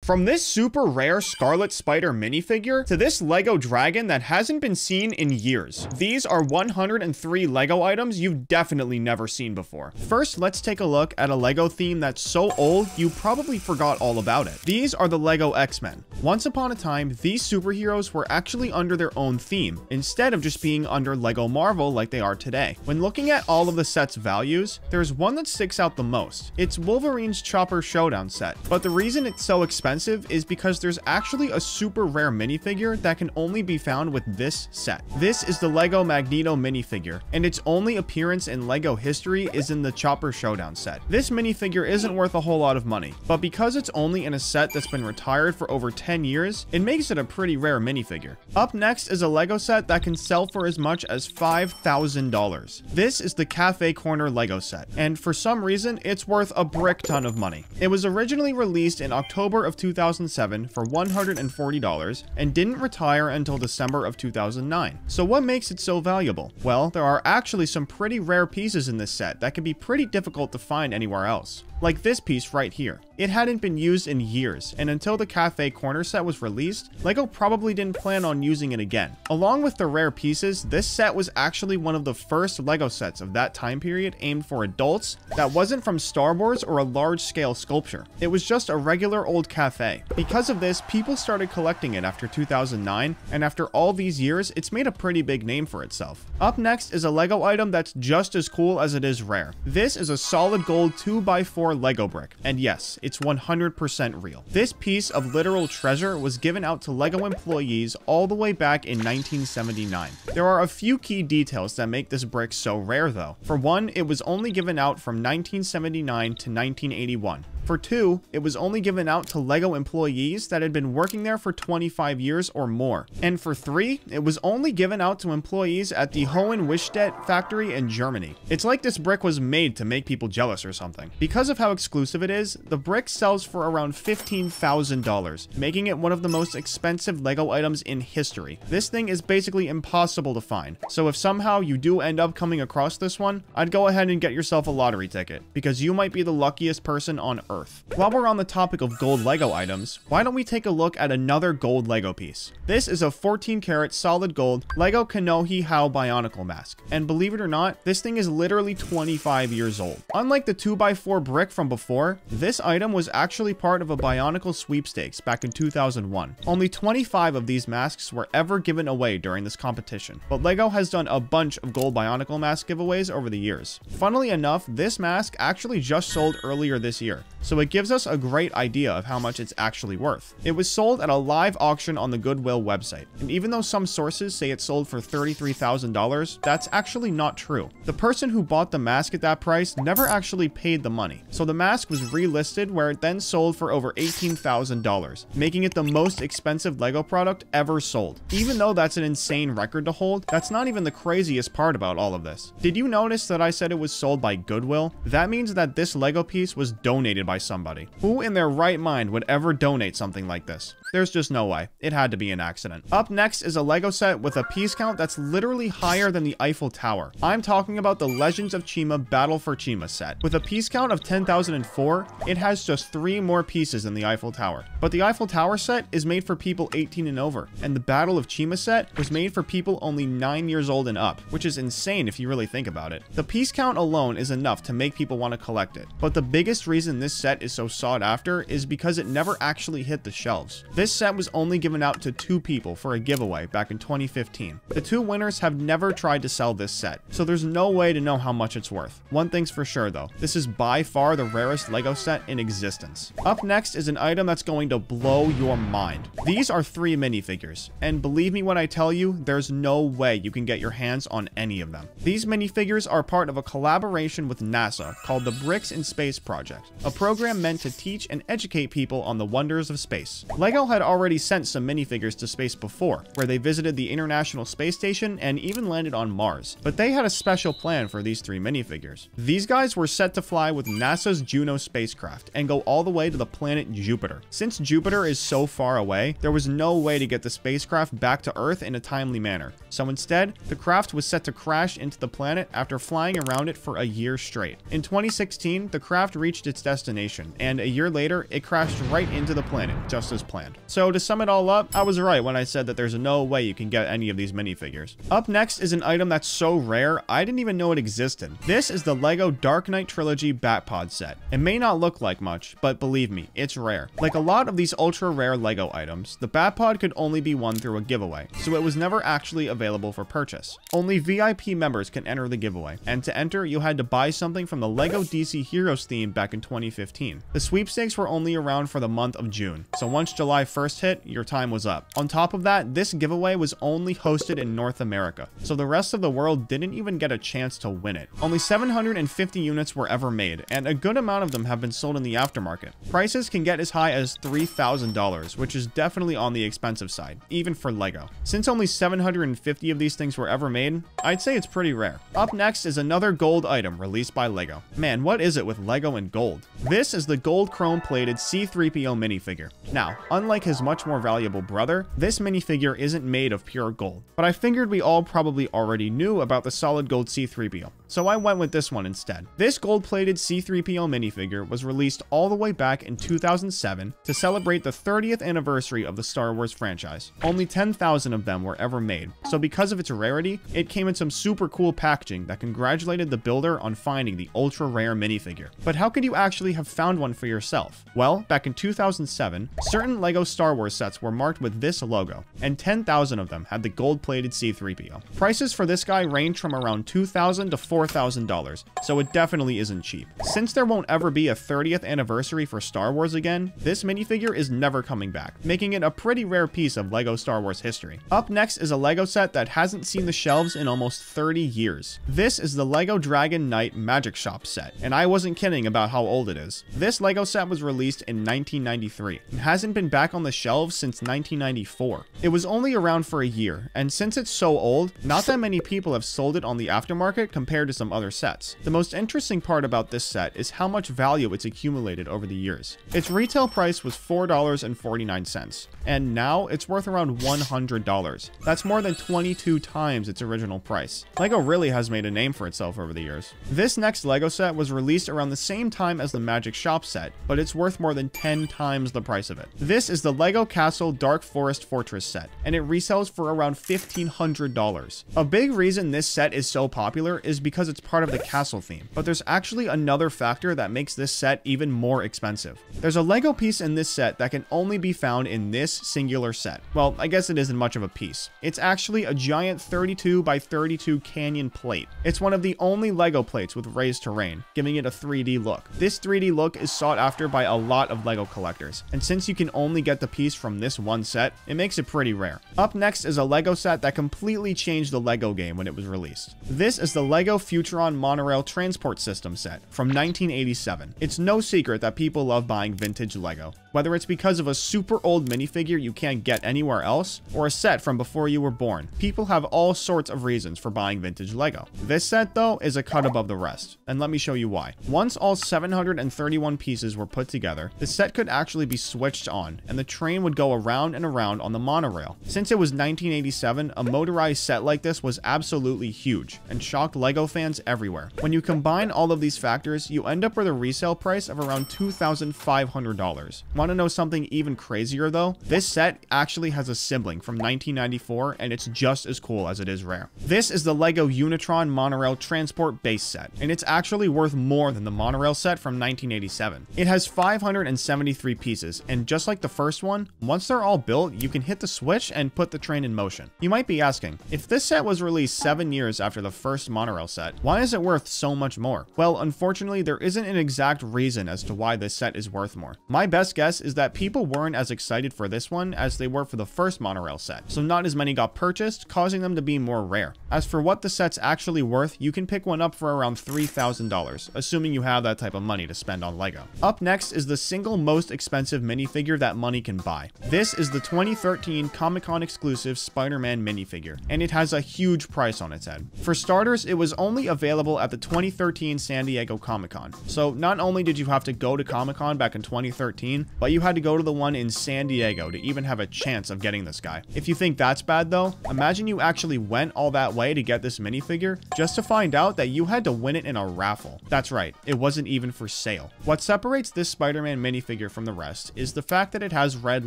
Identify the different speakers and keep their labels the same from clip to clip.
Speaker 1: From this super rare Scarlet Spider minifigure to this Lego dragon that hasn't been seen in years. These are 103 Lego items you've definitely never seen before. First, let's take a look at a Lego theme that's so old you probably forgot all about it. These are the Lego X-Men. Once upon a time, these superheroes were actually under their own theme, instead of just being under Lego Marvel like they are today. When looking at all of the set's values, there's one that sticks out the most. It's Wolverine's Chopper Showdown set, but the reason it's so expensive is because there's actually a super rare minifigure that can only be found with this set. This is the Lego Magneto minifigure, and its only appearance in Lego history is in the Chopper Showdown set. This minifigure isn't worth a whole lot of money, but because it's only in a set that's been retired for over 10 years, it makes it a pretty rare minifigure. Up next is a Lego set that can sell for as much as $5,000. This is the Cafe Corner Lego set, and for some reason, it's worth a brick ton of money. It was originally released in October of 2007 for $140 and didn't retire until December of 2009. So what makes it so valuable? Well, there are actually some pretty rare pieces in this set that can be pretty difficult to find anywhere else. Like this piece right here. It hadn't been used in years, and until the Cafe Corner set was released, Lego probably didn't plan on using it again. Along with the rare pieces, this set was actually one of the first Lego sets of that time period aimed for adults that wasn't from Star Wars or a large-scale sculpture. It was just a regular old cafe. Because of this, people started collecting it after 2009, and after all these years, it's made a pretty big name for itself. Up next is a Lego item that's just as cool as it is rare. This is a solid gold 2x4 Lego brick, and yes, it's 100% real. This piece of literal treasure was given out to Lego employees all the way back in 1979. There are a few key details that make this brick so rare though. For one, it was only given out from 1979 to 1981. For two, it was only given out to Lego employees that had been working there for 25 years or more. And for three, it was only given out to employees at the Hohenwistett factory in Germany. It's like this brick was made to make people jealous or something. Because of how exclusive it is, the brick sells for around $15,000, making it one of the most expensive Lego items in history. This thing is basically impossible to find, so if somehow you do end up coming across this one, I'd go ahead and get yourself a lottery ticket, because you might be the luckiest person on Earth. While we're on the topic of gold Lego items, why don't we take a look at another gold Lego piece? This is a 14 karat solid gold Lego Kanohi Hao Bionicle mask, and believe it or not, this thing is literally 25 years old. Unlike the 2x4 brick from before, this item was actually part of a Bionicle sweepstakes back in 2001. Only 25 of these masks were ever given away during this competition, but Lego has done a bunch of gold Bionicle mask giveaways over the years. Funnily enough, this mask actually just sold earlier this year, so it gives us a great idea of how much it's actually worth. It was sold at a live auction on the Goodwill website, and even though some sources say it sold for $33,000, that's actually not true. The person who bought the mask at that price never actually paid the money, so the mask was relisted where it then sold for over $18,000, making it the most expensive Lego product ever sold. Even though that's an insane record to hold, that's not even the craziest part about all of this. Did you notice that I said it was sold by Goodwill? That means that this Lego piece was donated by somebody. Who in their right mind would ever donate something like this? There's just no way. It had to be an accident. Up next is a Lego set with a piece count that's literally higher than the Eiffel Tower. I'm talking about the Legends of Chima Battle for Chima set. With a piece count of 10,004, it has just 3 more pieces than the Eiffel Tower. But the Eiffel Tower set is made for people 18 and over, and the Battle of Chima set was made for people only 9 years old and up, which is insane if you really think about it. The piece count alone is enough to make people want to collect it, but the biggest reason this set is so sought after is because it never actually hit the shelves. This set was only given out to 2 people for a giveaway back in 2015. The 2 winners have never tried to sell this set, so there's no way to know how much it's worth. One thing's for sure though, this is by far the rarest Lego set in existence. Up next is an item that's going to blow your mind. These are 3 minifigures, and believe me when I tell you, there's no way you can get your hands on any of them. These minifigures are part of a collaboration with NASA called the Bricks in Space Project, a program meant to teach and educate people on the wonders of space. Lego had already sent some minifigures to space before, where they visited the International Space Station and even landed on Mars, but they had a special plan for these 3 minifigures. These guys were set to fly with NASA's Juno spacecraft and go all the way to the planet Jupiter. Since Jupiter is so far away, there was no way to get the spacecraft back to Earth in a timely manner, so instead, the craft was set to crash into the planet after flying around it for a year straight. In 2016, the craft reached its destination destination, and a year later, it crashed right into the planet, just as planned. So to sum it all up, I was right when I said that there's no way you can get any of these minifigures. Up next is an item that's so rare, I didn't even know it existed. This is the LEGO Dark Knight Trilogy Batpod set. It may not look like much, but believe me, it's rare. Like a lot of these ultra rare LEGO items, the Batpod could only be won through a giveaway, so it was never actually available for purchase. Only VIP members can enter the giveaway, and to enter, you had to buy something from the LEGO DC Heroes theme back in 2015. The sweepstakes were only around for the month of June, so once July 1st hit, your time was up. On top of that, this giveaway was only hosted in North America, so the rest of the world didn't even get a chance to win it. Only 750 units were ever made, and a good amount of them have been sold in the aftermarket. Prices can get as high as $3,000, which is definitely on the expensive side, even for LEGO. Since only 750 of these things were ever made, I'd say it's pretty rare. Up next is another gold item released by LEGO. Man, what is it with LEGO and gold? This is the gold chrome plated C-3PO minifigure. Now, unlike his much more valuable brother, this minifigure isn't made of pure gold, but I figured we all probably already knew about the solid gold C-3PO, so I went with this one instead. This gold-plated C-3PO minifigure was released all the way back in 2007 to celebrate the 30th anniversary of the Star Wars franchise. Only 10,000 of them were ever made, so because of its rarity, it came in some super cool packaging that congratulated the builder on finding the ultra-rare minifigure. But how could you actually have found one for yourself? Well, back in 2007, certain LEGO Star Wars sets were marked with this logo, and 10,000 of them had the gold-plated C-3PO. Prices for this guy range from around $2,000 to $4,000, so it definitely isn't cheap. Since there won't ever be a 30th anniversary for Star Wars again, this minifigure is never coming back, making it a pretty rare piece of LEGO Star Wars history. Up next is a LEGO set that hasn't seen the shelves in almost 30 years. This is the LEGO Dragon Knight Magic Shop set, and I wasn't kidding about how old it is. This LEGO set was released in 1993 and hasn't been back on the shelves since 1994. It was only around for a year, and since it's so old, not that many people have sold it on the aftermarket compared to some other sets. The most interesting part about this set is how much value it's accumulated over the years. Its retail price was $4.49, and now it's worth around $100. That's more than 22 times its original price. LEGO really has made a name for itself over the years. This next LEGO set was released around the same time as the Magic Shop set, but it's worth more than 10 times the price of it. This is the LEGO Castle Dark Forest Fortress set, and it resells for around $1,500. A big reason this set is so popular is because it's part of the castle theme, but there's actually another factor that makes this set even more expensive. There's a LEGO piece in this set that can only be found in this singular set. Well, I guess it isn't much of a piece. It's actually a giant 32 by 32 canyon plate. It's one of the only LEGO plates with raised terrain, giving it a 3D look. This 3D look is sought after by a lot of LEGO collectors, and since you can only get the piece from this one set, it makes it pretty rare. Up next is a LEGO set that completely changed the LEGO game when it was released. This is the LEGO Futuron Monorail Transport System set from 1987. It's no secret that people love buying vintage LEGO, whether it's because of a super old minifigure you can't get anywhere else, or a set from before you were born. People have all sorts of reasons for buying vintage LEGO. This set, though, is a cut above the rest, and let me show you why. Once all 731 pieces were put together, the set could actually be switched on, and the train would go around and around on the monorail. Since it was 1987, a motorized set like this was absolutely huge, and shocked LEGO fans everywhere. When you combine all of these factors, you end up with a resale price of around $2,500. Want to know something even crazier though? This set actually has a sibling from 1994, and it's just as cool as it is rare. This is the LEGO Unitron Monorail Transport Base set, and it's actually worth more than the monorail set from 1987. It has 573 pieces, and just like the first one, once they're all built, you can hit the switch and put the train in motion. You might be asking, if this set was released 7 years after the first monorail set, why is it worth so much more? Well, unfortunately, there isn't an exact reason as to why this set is worth more. My best guess is that people weren't as excited for this one as they were for the first monorail set, so not as many got purchased, causing them to be more rare. As for what the set's actually worth, you can pick one up for around $3,000, assuming you have that type of money to spend on LEGO. Up next is the single most expensive minifigure that money can buy. This is the 2013 Comic-Con exclusive Spider-Man minifigure, and it has a huge price on its head. For starters, it was only only available at the 2013 San Diego Comic-Con. So not only did you have to go to Comic-Con back in 2013, but you had to go to the one in San Diego to even have a chance of getting this guy. If you think that's bad though, imagine you actually went all that way to get this minifigure just to find out that you had to win it in a raffle. That's right, it wasn't even for sale. What separates this Spider-Man minifigure from the rest is the fact that it has red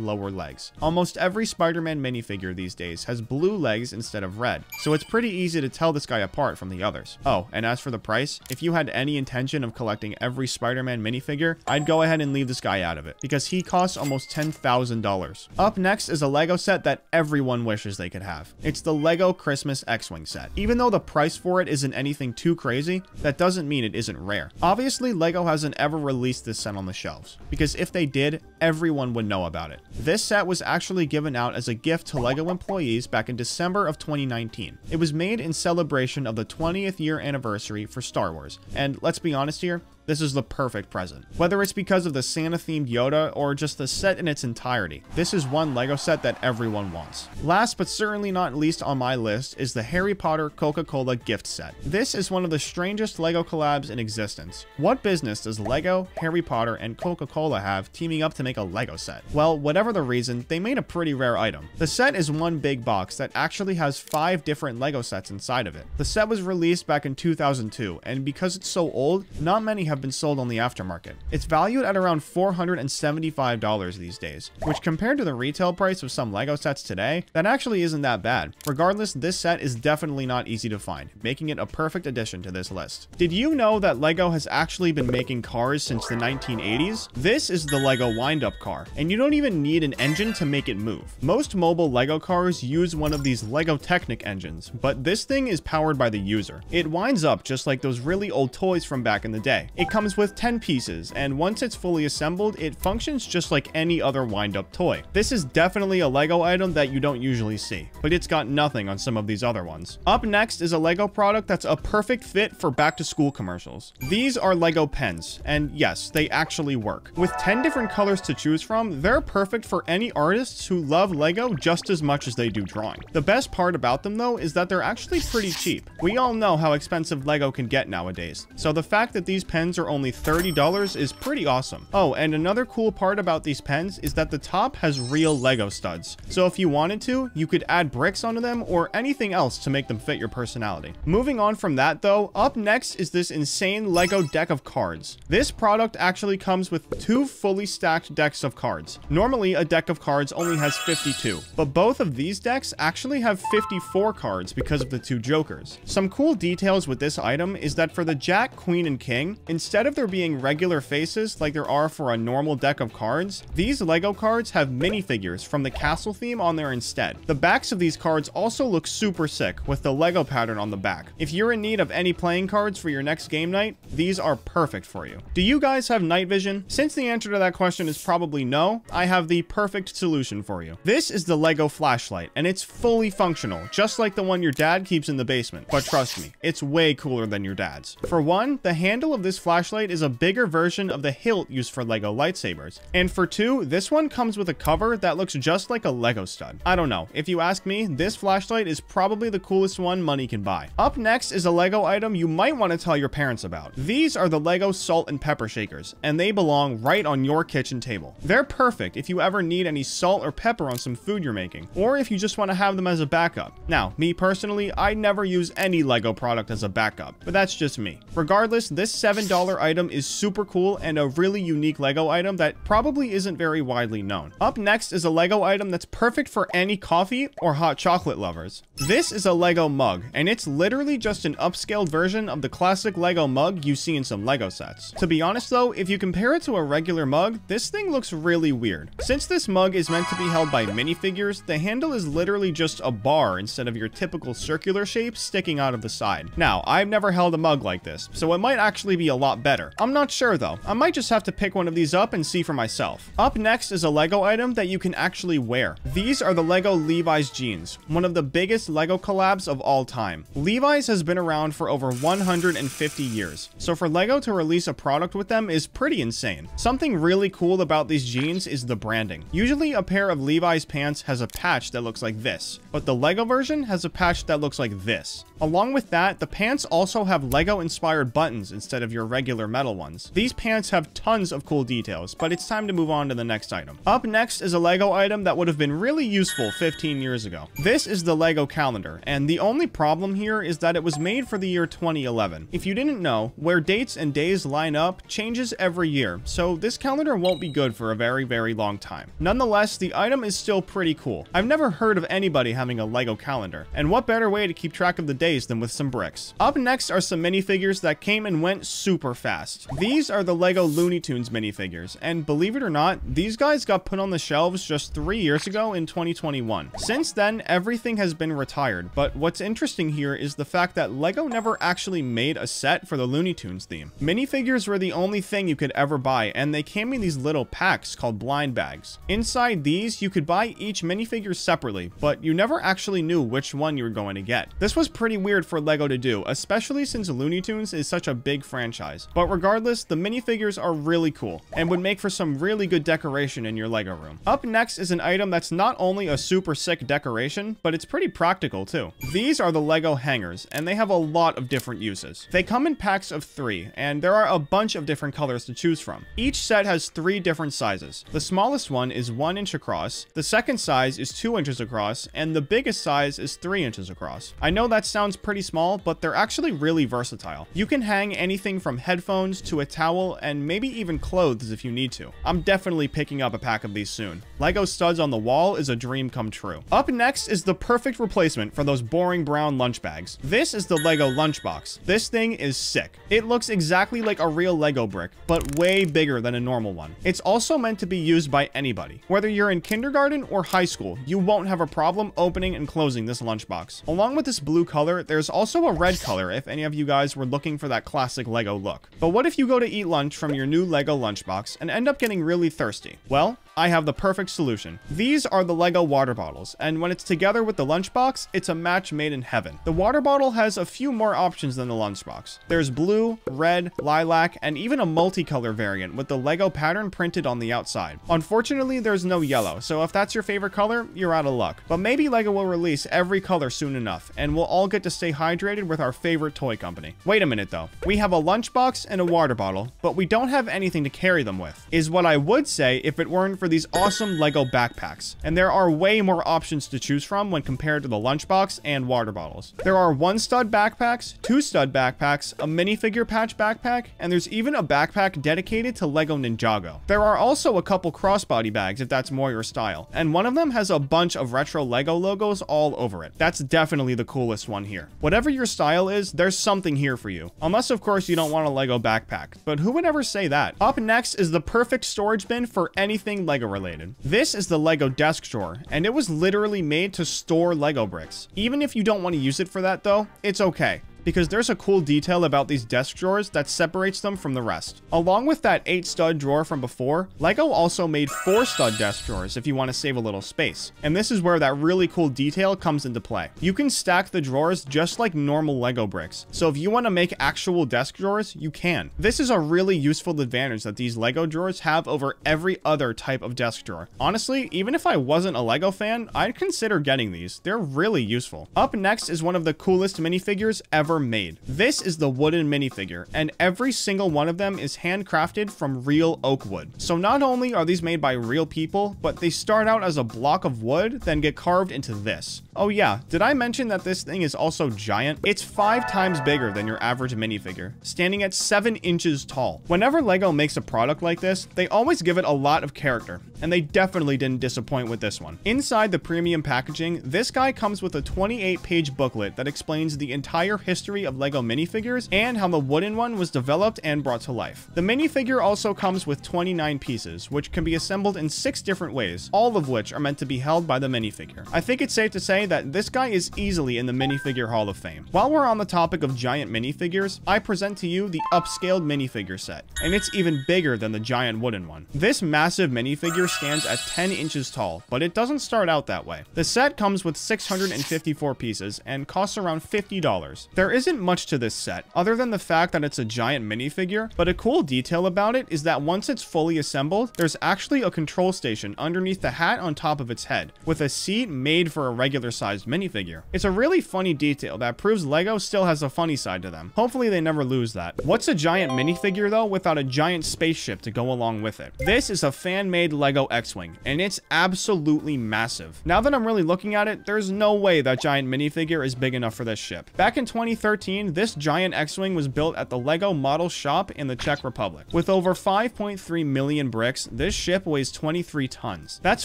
Speaker 1: lower legs. Almost every Spider-Man minifigure these days has blue legs instead of red, so it's pretty easy to tell this guy apart from the others. Oh, and as for the price, if you had any intention of collecting every Spider-Man minifigure, I'd go ahead and leave this guy out of it, because he costs almost $10,000. Up next is a Lego set that everyone wishes they could have. It's the Lego Christmas X-Wing set. Even though the price for it isn't anything too crazy, that doesn't mean it isn't rare. Obviously, Lego hasn't ever released this set on the shelves, because if they did, everyone would know about it. This set was actually given out as a gift to Lego employees back in December of 2019. It was made in celebration of the 20th year anniversary for Star Wars, and let's be honest here, this is the perfect present. Whether it's because of the Santa-themed Yoda or just the set in its entirety, this is one Lego set that everyone wants. Last but certainly not least on my list is the Harry Potter Coca-Cola gift set. This is one of the strangest Lego collabs in existence. What business does Lego, Harry Potter, and Coca-Cola have teaming up to make a Lego set? Well, whatever the reason, they made a pretty rare item. The set is one big box that actually has 5 different Lego sets inside of it. The set was released back in 2002, and because it's so old, not many have been sold on the aftermarket. It's valued at around $475 these days, which compared to the retail price of some Lego sets today, that actually isn't that bad. Regardless, this set is definitely not easy to find, making it a perfect addition to this list. Did you know that Lego has actually been making cars since the 1980s? This is the Lego wind-up car, and you don't even need an engine to make it move. Most mobile Lego cars use one of these Lego Technic engines, but this thing is powered by the user. It winds up just like those really old toys from back in the day. It comes with 10 pieces, and once it's fully assembled, it functions just like any other wind-up toy. This is definitely a Lego item that you don't usually see, but it's got nothing on some of these other ones. Up next is a Lego product that's a perfect fit for back-to-school commercials. These are Lego pens, and yes, they actually work. With 10 different colors to choose from, they're perfect for any artists who love Lego just as much as they do drawing. The best part about them though is that they're actually pretty cheap. We all know how expensive Lego can get nowadays, so the fact that these pens are only $30 is pretty awesome. Oh, and another cool part about these pens is that the top has real Lego studs. So if you wanted to, you could add bricks onto them or anything else to make them fit your personality. Moving on from that though, up next is this insane Lego deck of cards. This product actually comes with 2 fully stacked decks of cards. Normally, a deck of cards only has 52, but both of these decks actually have 54 cards because of the 2 jokers. Some cool details with this item is that for the Jack, Queen, and King, instead of there being regular faces like there are for a normal deck of cards, these Lego cards have minifigures from the castle theme on there instead. The backs of these cards also look super sick with the Lego pattern on the back. If you're in need of any playing cards for your next game night, these are perfect for you. Do you guys have night vision? Since the answer to that question is probably no, I have the perfect solution for you. This is the Lego flashlight, and it's fully functional, just like the one your dad keeps in the basement. But trust me, it's way cooler than your dad's. For one, the handle of this flashlight is a bigger version of the hilt used for Lego lightsabers. And for 2, this one comes with a cover that looks just like a Lego stud. I don't know, if you ask me, this flashlight is probably the coolest one money can buy. Up next is a Lego item you might want to tell your parents about. These are the Lego salt and pepper shakers, and they belong right on your kitchen table. They're perfect if you ever need any salt or pepper on some food you're making, or if you just want to have them as a backup. Now, me personally, I never use any Lego product as a backup, but that's just me. Regardless, this $7 item is super cool and a really unique Lego item that probably isn't very widely known. Up next is a Lego item that's perfect for any coffee or hot chocolate lovers. This is a Lego mug, and it's literally just an upscaled version of the classic Lego mug you see in some Lego sets. To be honest though, if you compare it to a regular mug, this thing looks really weird. Since this mug is meant to be held by minifigures, the handle is literally just a bar instead of your typical circular shape sticking out of the side. Now, I've never held a mug like this, so it might actually be a lot lot better. I'm not sure though. I might just have to pick one of these up and see for myself. Up next is a Lego item that you can actually wear. These are the Lego Levi's jeans, one of the biggest Lego collabs of all time. Levi's has been around for over 150 years, so for Lego to release a product with them is pretty insane. Something really cool about these jeans is the branding. Usually a pair of Levi's pants has a patch that looks like this, but the Lego version has a patch that looks like this. Along with that, the pants also have Lego inspired buttons instead of your regular metal ones. These pants have tons of cool details, but it's time to move on to the next item. Up next is a Lego item that would have been really useful 15 years ago. This is the Lego calendar, and the only problem here is that it was made for the year 2011. If you didn't know, where dates and days line up changes every year, so this calendar won't be good for a very long time. Nonetheless, the item is still pretty cool. I've never heard of anybody having a Lego calendar, and what better way to keep track of the days than with some bricks. Up next are some minifigures that came and went super fast. These are the Lego Looney Tunes minifigures, and believe it or not, these guys got put on the shelves just 3 years ago in 2021. Since then, everything has been retired, but what's interesting here is the fact that Lego never actually made a set for the Looney Tunes theme. Minifigures were the only thing you could ever buy, and they came in these little packs called blind bags. Inside these, you could buy each minifigure separately, but you never actually knew which one you were going to get. This was pretty weird for Lego to do, especially since Looney Tunes is such a big franchise. But regardless, the minifigures are really cool and would make for some really good decoration in your Lego room. Up next is an item that's not only a super sick decoration, but it's pretty practical too. These are the Lego hangers, and they have a lot of different uses. They come in packs of 3, and there are a bunch of different colors to choose from. Each set has 3 different sizes. The smallest one is 1 inch across, the second size is 2 inches across, and the biggest size is 3 inches across. I know that sounds pretty small, but they're actually really versatile. You can hang anything from headphones to a towel and maybe even clothes if you need to. I'm definitely picking up a pack of these soon. Lego studs on the wall is a dream come true. Up next is the perfect replacement for those boring brown lunch bags. This is the Lego lunchbox. This thing is sick. It looks exactly like a real Lego brick, but way bigger than a normal one. It's also meant to be used by anybody. Whether you're in kindergarten or high school, you won't have a problem opening and closing this lunchbox. Along with this blue color, there's also a red color if any of you guys were looking for that classic Lego look. But what if you go to eat lunch from your new Lego lunchbox and end up getting really thirsty? Well, I have the perfect solution. These are the Lego water bottles, and when it's together with the lunchbox, it's a match made in heaven. The water bottle has a few more options than the lunchbox. There's blue, red, lilac, and even a multicolor variant with the Lego pattern printed on the outside. Unfortunately, there's no yellow, so if that's your favorite color, you're out of luck. But maybe Lego will release every color soon enough, and we'll all get to stay hydrated with our favorite toy company. Wait a minute though. We have a lunchbox and a water bottle, but we don't have anything to carry them with, is what I would say if it weren't for these awesome Lego backpacks. And there are way more options to choose from when compared to the lunchbox and water bottles. There are 1 stud backpacks, 2 stud backpacks, a minifigure patch backpack, and there's even a backpack dedicated to Lego Ninjago. There are also a couple crossbody bags if that's more your style, and one of them has a bunch of retro Lego logos all over it. That's definitely the coolest one here. Whatever your style is, there's something here for you. Unless of course you don't want a Lego backpack, but who would ever say that? Up next is the perfect storage bin for anything Lego related. This is the Lego desk drawer, and it was literally made to store Lego bricks. Even if you don't want to use it for that though, it's okay, because there's a cool detail about these desk drawers that separates them from the rest. Along with that 8 stud drawer from before, Lego also made 4 stud desk drawers if you want to save a little space. And this is where that really cool detail comes into play. You can stack the drawers just like normal Lego bricks, so if you want to make actual desk drawers, you can. This is a really useful advantage that these Lego drawers have over every other type of desk drawer. Honestly, even if I wasn't a Lego fan, I'd consider getting these. They're really useful. Up next is one of the coolest minifigures ever made. This is the wooden minifigure, and every single one of them is handcrafted from real oak wood. So not only are these made by real people, but they start out as a block of wood, then get carved into this. Oh yeah, did I mention that this thing is also giant? It's 5 times bigger than your average minifigure, standing at 7 inches tall. Whenever Lego makes a product like this, they always give it a lot of character, and they definitely didn't disappoint with this one. Inside the premium packaging, this guy comes with a 28-page booklet that explains the entire history history of LEGO minifigures and how the wooden one was developed and brought to life. The minifigure also comes with 29 pieces, which can be assembled in 6 different ways, all of which are meant to be held by the minifigure. I think it's safe to say that this guy is easily in the minifigure Hall of Fame. While we're on the topic of giant minifigures, I present to you the upscaled minifigure set, and it's even bigger than the giant wooden one. This massive minifigure stands at 10 inches tall, but it doesn't start out that way. The set comes with 654 pieces and costs around $50. There isn't much to this set, other than the fact that it's a giant minifigure, but a cool detail about it is that once it's fully assembled, there's actually a control station underneath the hat on top of its head, with a seat made for a regular sized minifigure. It's a really funny detail that proves LEGO still has a funny side to them. Hopefully they never lose that. What's a giant minifigure though without a giant spaceship to go along with it? This is a fan-made LEGO X-Wing, and it's absolutely massive. Now that I'm really looking at it, there's no way that giant minifigure is big enough for this ship. Back in 2013, this giant X-Wing was built at the LEGO model shop in the Czech Republic. With over 5.3 million bricks, this ship weighs 23 tons. That's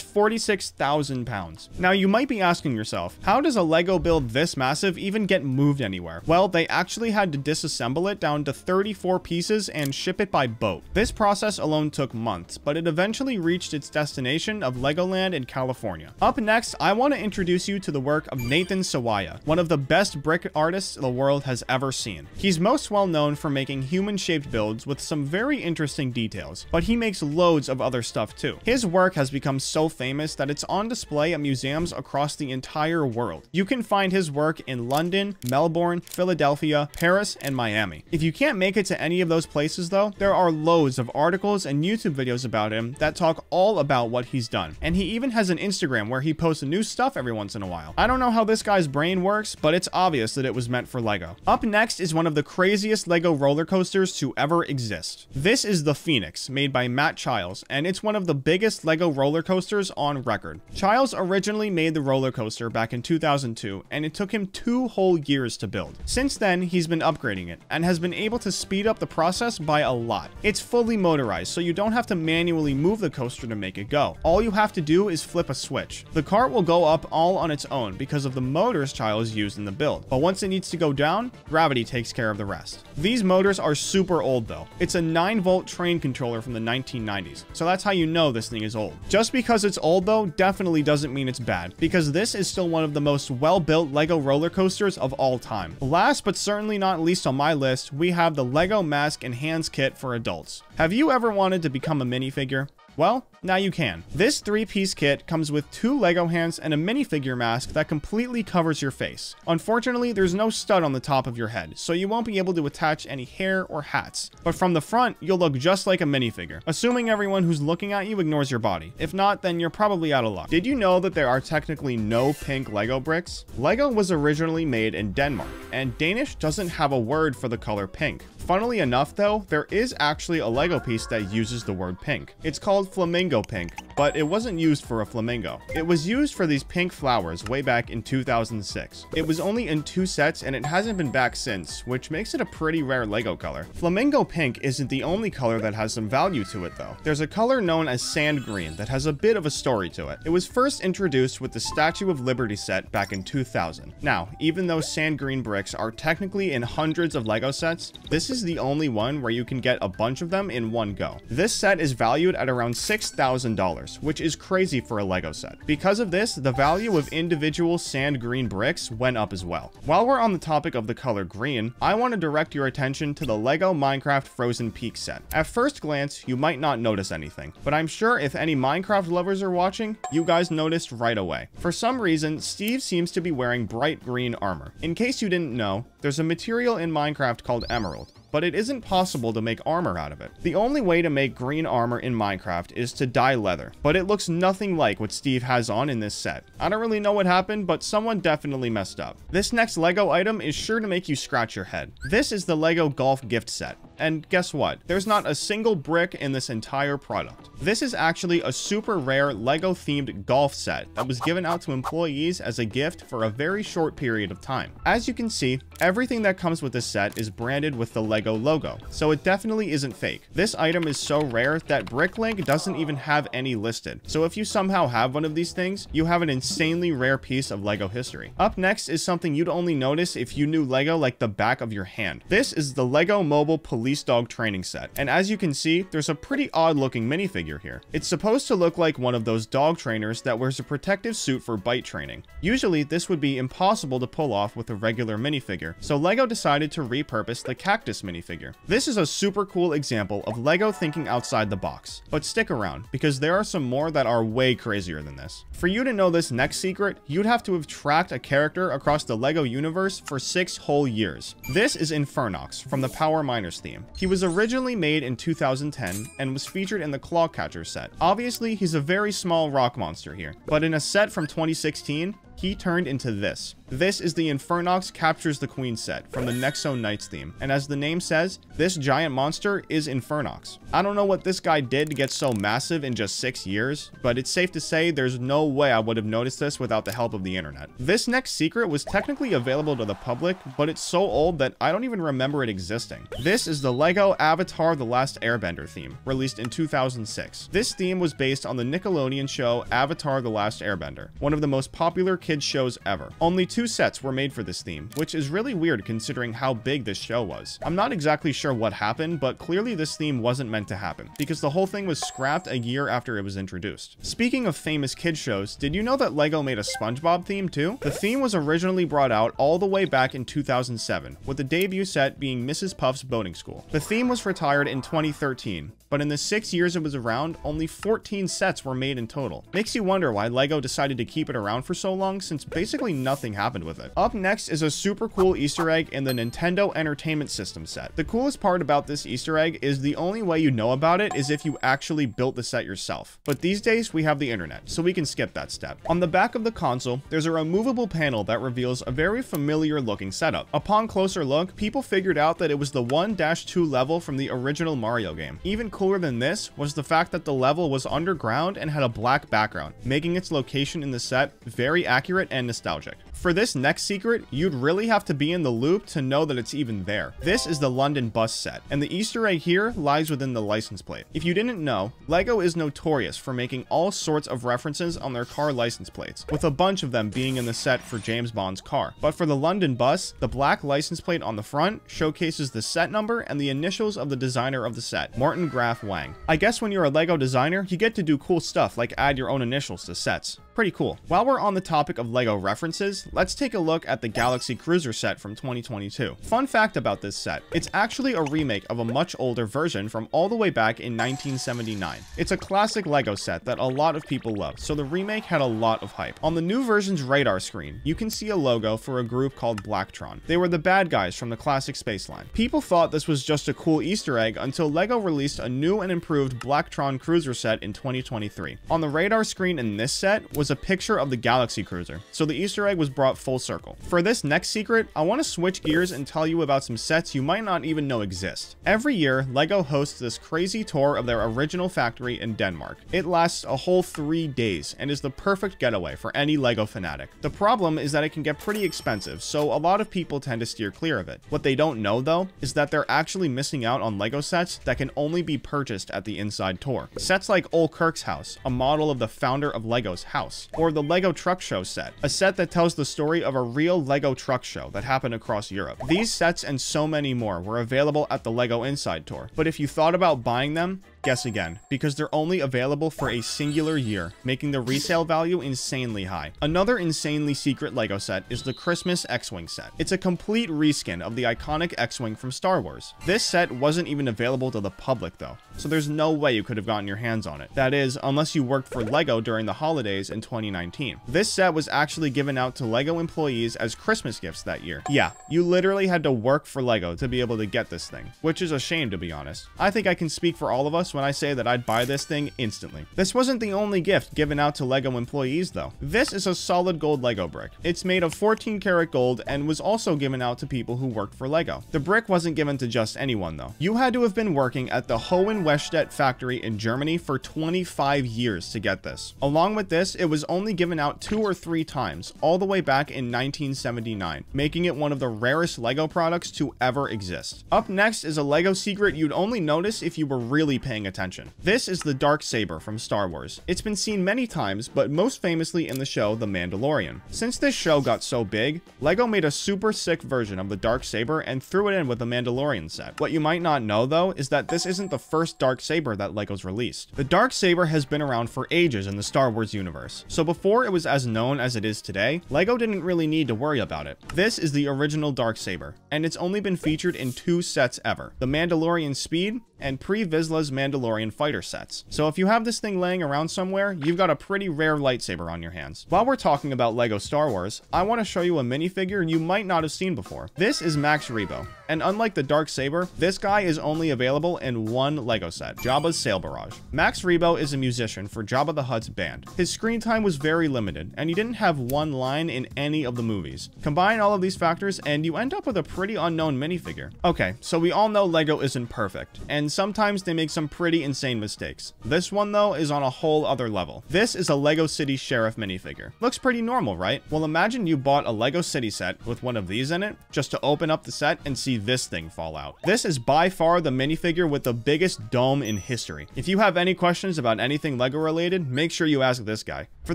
Speaker 1: 46,000 pounds. Now you might be asking yourself, how does a LEGO build this massive even get moved anywhere? Well, they actually had to disassemble it down to 34 pieces and ship it by boat. This process alone took months, but it eventually reached its destination of Legoland in California. Up next, I want to introduce you to the work of Nathan Sawaya, one of the best brick artists the world has ever seen. He's most well known for making human-shaped builds with some very interesting details, but he makes loads of other stuff too. His work has become so famous that it's on display at museums across the entire world. You can find his work in London, Melbourne, Philadelphia, Paris, and Miami. If you can't make it to any of those places though, there are loads of articles and YouTube videos about him that talk all about what he's done. And he even has an Instagram where he posts new stuff every once in a while. I don't know how this guy's brain works, but it's obvious that it was meant for LEGO. Up next is one of the craziest LEGO roller coasters to ever exist. This is the Phoenix, made by Matt Childs, and it's one of the biggest LEGO roller coasters on record. Childs originally made the roller coaster back in 2002, and it took him 2 whole years to build. Since then, he's been upgrading it, and has been able to speed up the process by a lot. It's fully motorized, so you don't have to manually move the coaster to make it go. All you have to do is flip a switch. The cart will go up all on its own because of the motors Childs used in the build, but once it needs to go down, gravity takes care of the rest. These motors are super old though. It's a 9-volt train controller from the 1990s, so that's how you know this thing is old. Just because it's old though definitely doesn't mean it's bad, because this is still one of the most well-built LEGO roller coasters of all time. Last but certainly not least on my list, we have the LEGO Mask and Hands Kit for adults. Have you ever wanted to become a minifigure? Well, now you can. This 3-piece kit comes with 2 LEGO hands and a minifigure mask that completely covers your face. Unfortunately, there's no stud on the top of your head, so you won't be able to attach any hair or hats. But from the front, you'll look just like a minifigure, assuming everyone who's looking at you ignores your body. If not, then you're probably out of luck. Did you know that there are technically no pink LEGO bricks? LEGO was originally made in Denmark, and Danish doesn't have a word for the color pink. Funnily enough though, there is actually a LEGO piece that uses the word pink. It's called flamingo pink, but it wasn't used for a flamingo. It was used for these pink flowers way back in 2006. It was only in 2 sets and it hasn't been back since, which makes it a pretty rare LEGO color. Flamingo pink isn't the only color that has some value to it though. There's a color known as sand green that has a bit of a story to it. It was first introduced with the Statue of Liberty set back in 2000. Now, even though sand green bricks are technically in hundreds of LEGO sets, this is the only one where you can get a bunch of them in one go. This set is valued at around $6,000, which is crazy for a LEGO set. Because of this, the value of individual sand green bricks went up as well. While we're on the topic of the color green, I want to direct your attention to the LEGO Minecraft Frozen Peak set. At first glance, you might not notice anything, but I'm sure if any Minecraft lovers are watching, you guys noticed right away. For some reason, Steve seems to be wearing bright green armor. In case you didn't know, there's a material in Minecraft called emerald, but it isn't possible to make armor out of it. The only way to make green armor in Minecraft is to dye leather, but it looks nothing like what Steve has on in this set. I don't really know what happened, but someone definitely messed up. This next LEGO item is sure to make you scratch your head. This is the LEGO Golf gift set. And guess what? There's not a single brick in this entire product. This is actually a super rare Lego themed golf set that was given out to employees as a gift for a very short period of time. As you can see, everything that comes with this set is branded with the Lego logo, so it definitely isn't fake. This item is so rare that Bricklink doesn't even have any listed. So if you somehow have one of these things, you have an insanely rare piece of Lego history. Up next is something you'd only notice if you knew Lego like the back of your hand. This is the Lego Mobile Police Dog Training Set, and as you can see, there's a pretty odd looking minifigure here. It's supposed to look like one of those dog trainers that wears a protective suit for bite training. Usually, this would be impossible to pull off with a regular minifigure, so Lego decided to repurpose the cactus minifigure. This is a super cool example of Lego thinking outside the box. But stick around, because there are some more that are way crazier than this. For you to know this next secret, you'd have to have tracked a character across the Lego universe for 6 whole years. This is Infernox from the Power Miners theme. He was originally made in 2010 and was featured in the Clawcatcher set. Obviously, he's a very small rock monster here, but in a set from 2016, he turned into this. This is the Infernox Captures the Queen set from the Nexo Knights theme, and as the name says, this giant monster is Infernox. I don't know what this guy did to get so massive in just 6 years, but it's safe to say there's no way I would have noticed this without the help of the internet. This next secret was technically available to the public, but it's so old that I don't even remember it existing. This is the Lego Avatar: The Last Airbender theme, released in 2006. This theme was based on the Nickelodeon show Avatar: The Last Airbender, one of the most popular kids shows ever. Only 2 sets were made for this theme, which is really weird considering how big this show was. I'm not exactly sure what happened, but clearly this theme wasn't meant to happen, because the whole thing was scrapped a year after it was introduced. Speaking of famous kids shows, did you know that Lego made a SpongeBob theme too? The theme was originally brought out all the way back in 2007, with the debut set being Mrs. Puff's Boating School. The theme was retired in 2013, but in the 6 years it was around, only 14 sets were made in total. Makes you wonder why Lego decided to keep it around for so long, since basically nothing happened with it. Up next is a super cool Easter egg in the Nintendo Entertainment System set. The coolest part about this Easter egg is the only way you know about it is if you actually built the set yourself. But these days we have the internet, so we can skip that step. On the back of the console, there's a removable panel that reveals a very familiar looking setup. Upon closer look, people figured out that it was the 1-2 level from the original Mario game. Even cooler than this was the fact that the level was underground and had a black background, making its location in the set very accurate and nostalgic. For this next secret, you'd really have to be in the loop to know that it's even there. This is the London bus set, and the Easter egg here lies within the license plate. If you didn't know, Lego is notorious for making all sorts of references on their car license plates, with a bunch of them being in the set for James Bond's car. But for the London bus, the black license plate on the front showcases the set number and the initials of the designer of the set, Martin Graf Wang. I guess when you're a Lego designer, you get to do cool stuff like add your own initials to sets. Pretty cool. While we're on the topic of Lego references, let's take a look at the Galaxy Cruiser set from 2022. Fun fact about this set, it's actually a remake of a much older version from all the way back in 1979. It's a classic Lego set that a lot of people love, so the remake had a lot of hype. On the new version's radar screen, you can see a logo for a group called Blacktron. They were the bad guys from the classic space line. People thought this was just a cool Easter egg until Lego released a new and improved Blacktron Cruiser set in 2023. On the radar screen in this set was a picture of the Galaxy Cruiser, so the Easter egg was brought full circle. For this next secret, I want to switch gears and tell you about some sets you might not even know exist. Every year, Lego hosts this crazy tour of their original factory in Denmark. It lasts a whole 3 days and is the perfect getaway for any Lego fanatic. The problem is that it can get pretty expensive, so a lot of people tend to steer clear of it. What they don't know though, is that they're actually missing out on Lego sets that can only be purchased at the inside tour. Sets like Ole Kirk's house, a model of the founder of Lego's house, or the Lego Truck Show set, a set that tells the story of a real Lego truck show that happened across Europe. These sets and so many more were available at the Lego Inside Tour, but if you thought about buying them, guess again, because they're only available for a singular year, making the resale value insanely high. Another insanely secret Lego set is the Christmas X-Wing set. It's a complete reskin of the iconic X-Wing from Star Wars. This set wasn't even available to the public though, so there's no way you could have gotten your hands on it. That is, unless you worked for Lego during the holidays in 2019. This set was actually given out to Lego employees as Christmas gifts that year. Yeah, you literally had to work for Lego to be able to get this thing, which is a shame to be honest. I think I can speak for all of us guess when I say that I'd buy this thing instantly. This wasn't the only gift given out to LEGO employees though. This is a solid gold LEGO brick. It's made of 14 karat gold and was also given out to people who worked for LEGO. The brick wasn't given to just anyone though. You had to have been working at the Hohenwestedt factory in Germany for 25 years to get this. Along with this, it was only given out 2 or 3 times, all the way back in 1979, making it one of the rarest LEGO products to ever exist. Up next is a LEGO secret you'd only notice if you were really paying attention. This is the Darksaber from Star Wars. It's been seen many times, but most famously in the show The Mandalorian. Since this show got so big, LEGO made a super sick version of the Darksaber and threw it in with the Mandalorian set. What you might not know though is that this isn't the first Darksaber that LEGO's released. The Darksaber has been around for ages in the Star Wars universe, so before it was as known as it is today, LEGO didn't really need to worry about it. This is the original Darksaber, and it's only been featured in 2 sets ever, the Mandalorian Speed and Pre-Vizsla's Mandalorian Fighter sets. So if you have this thing laying around somewhere, you've got a pretty rare lightsaber on your hands. While we're talking about LEGO Star Wars, I want to show you a minifigure you might not have seen before. This is Max Rebo, and unlike the Darksaber, this guy is only available in one LEGO set, Jabba's Sail Barrage. Max Rebo is a musician for Jabba the Hutt's band. His screen time was very limited, and he didn't have one line in any of the movies. Combine all of these factors, and you end up with a pretty unknown minifigure. Okay, so we all know LEGO isn't perfect, and sometimes they make some pretty insane mistakes. This one though is on a whole other level. This is a LEGO City Sheriff minifigure. Looks pretty normal, right? Well, imagine you bought a LEGO City set with one of these in it, just to open up the set and see this thing fall out. This is by far the minifigure with the biggest dome in history. If you have any questions about anything LEGO related, make sure you ask this guy. For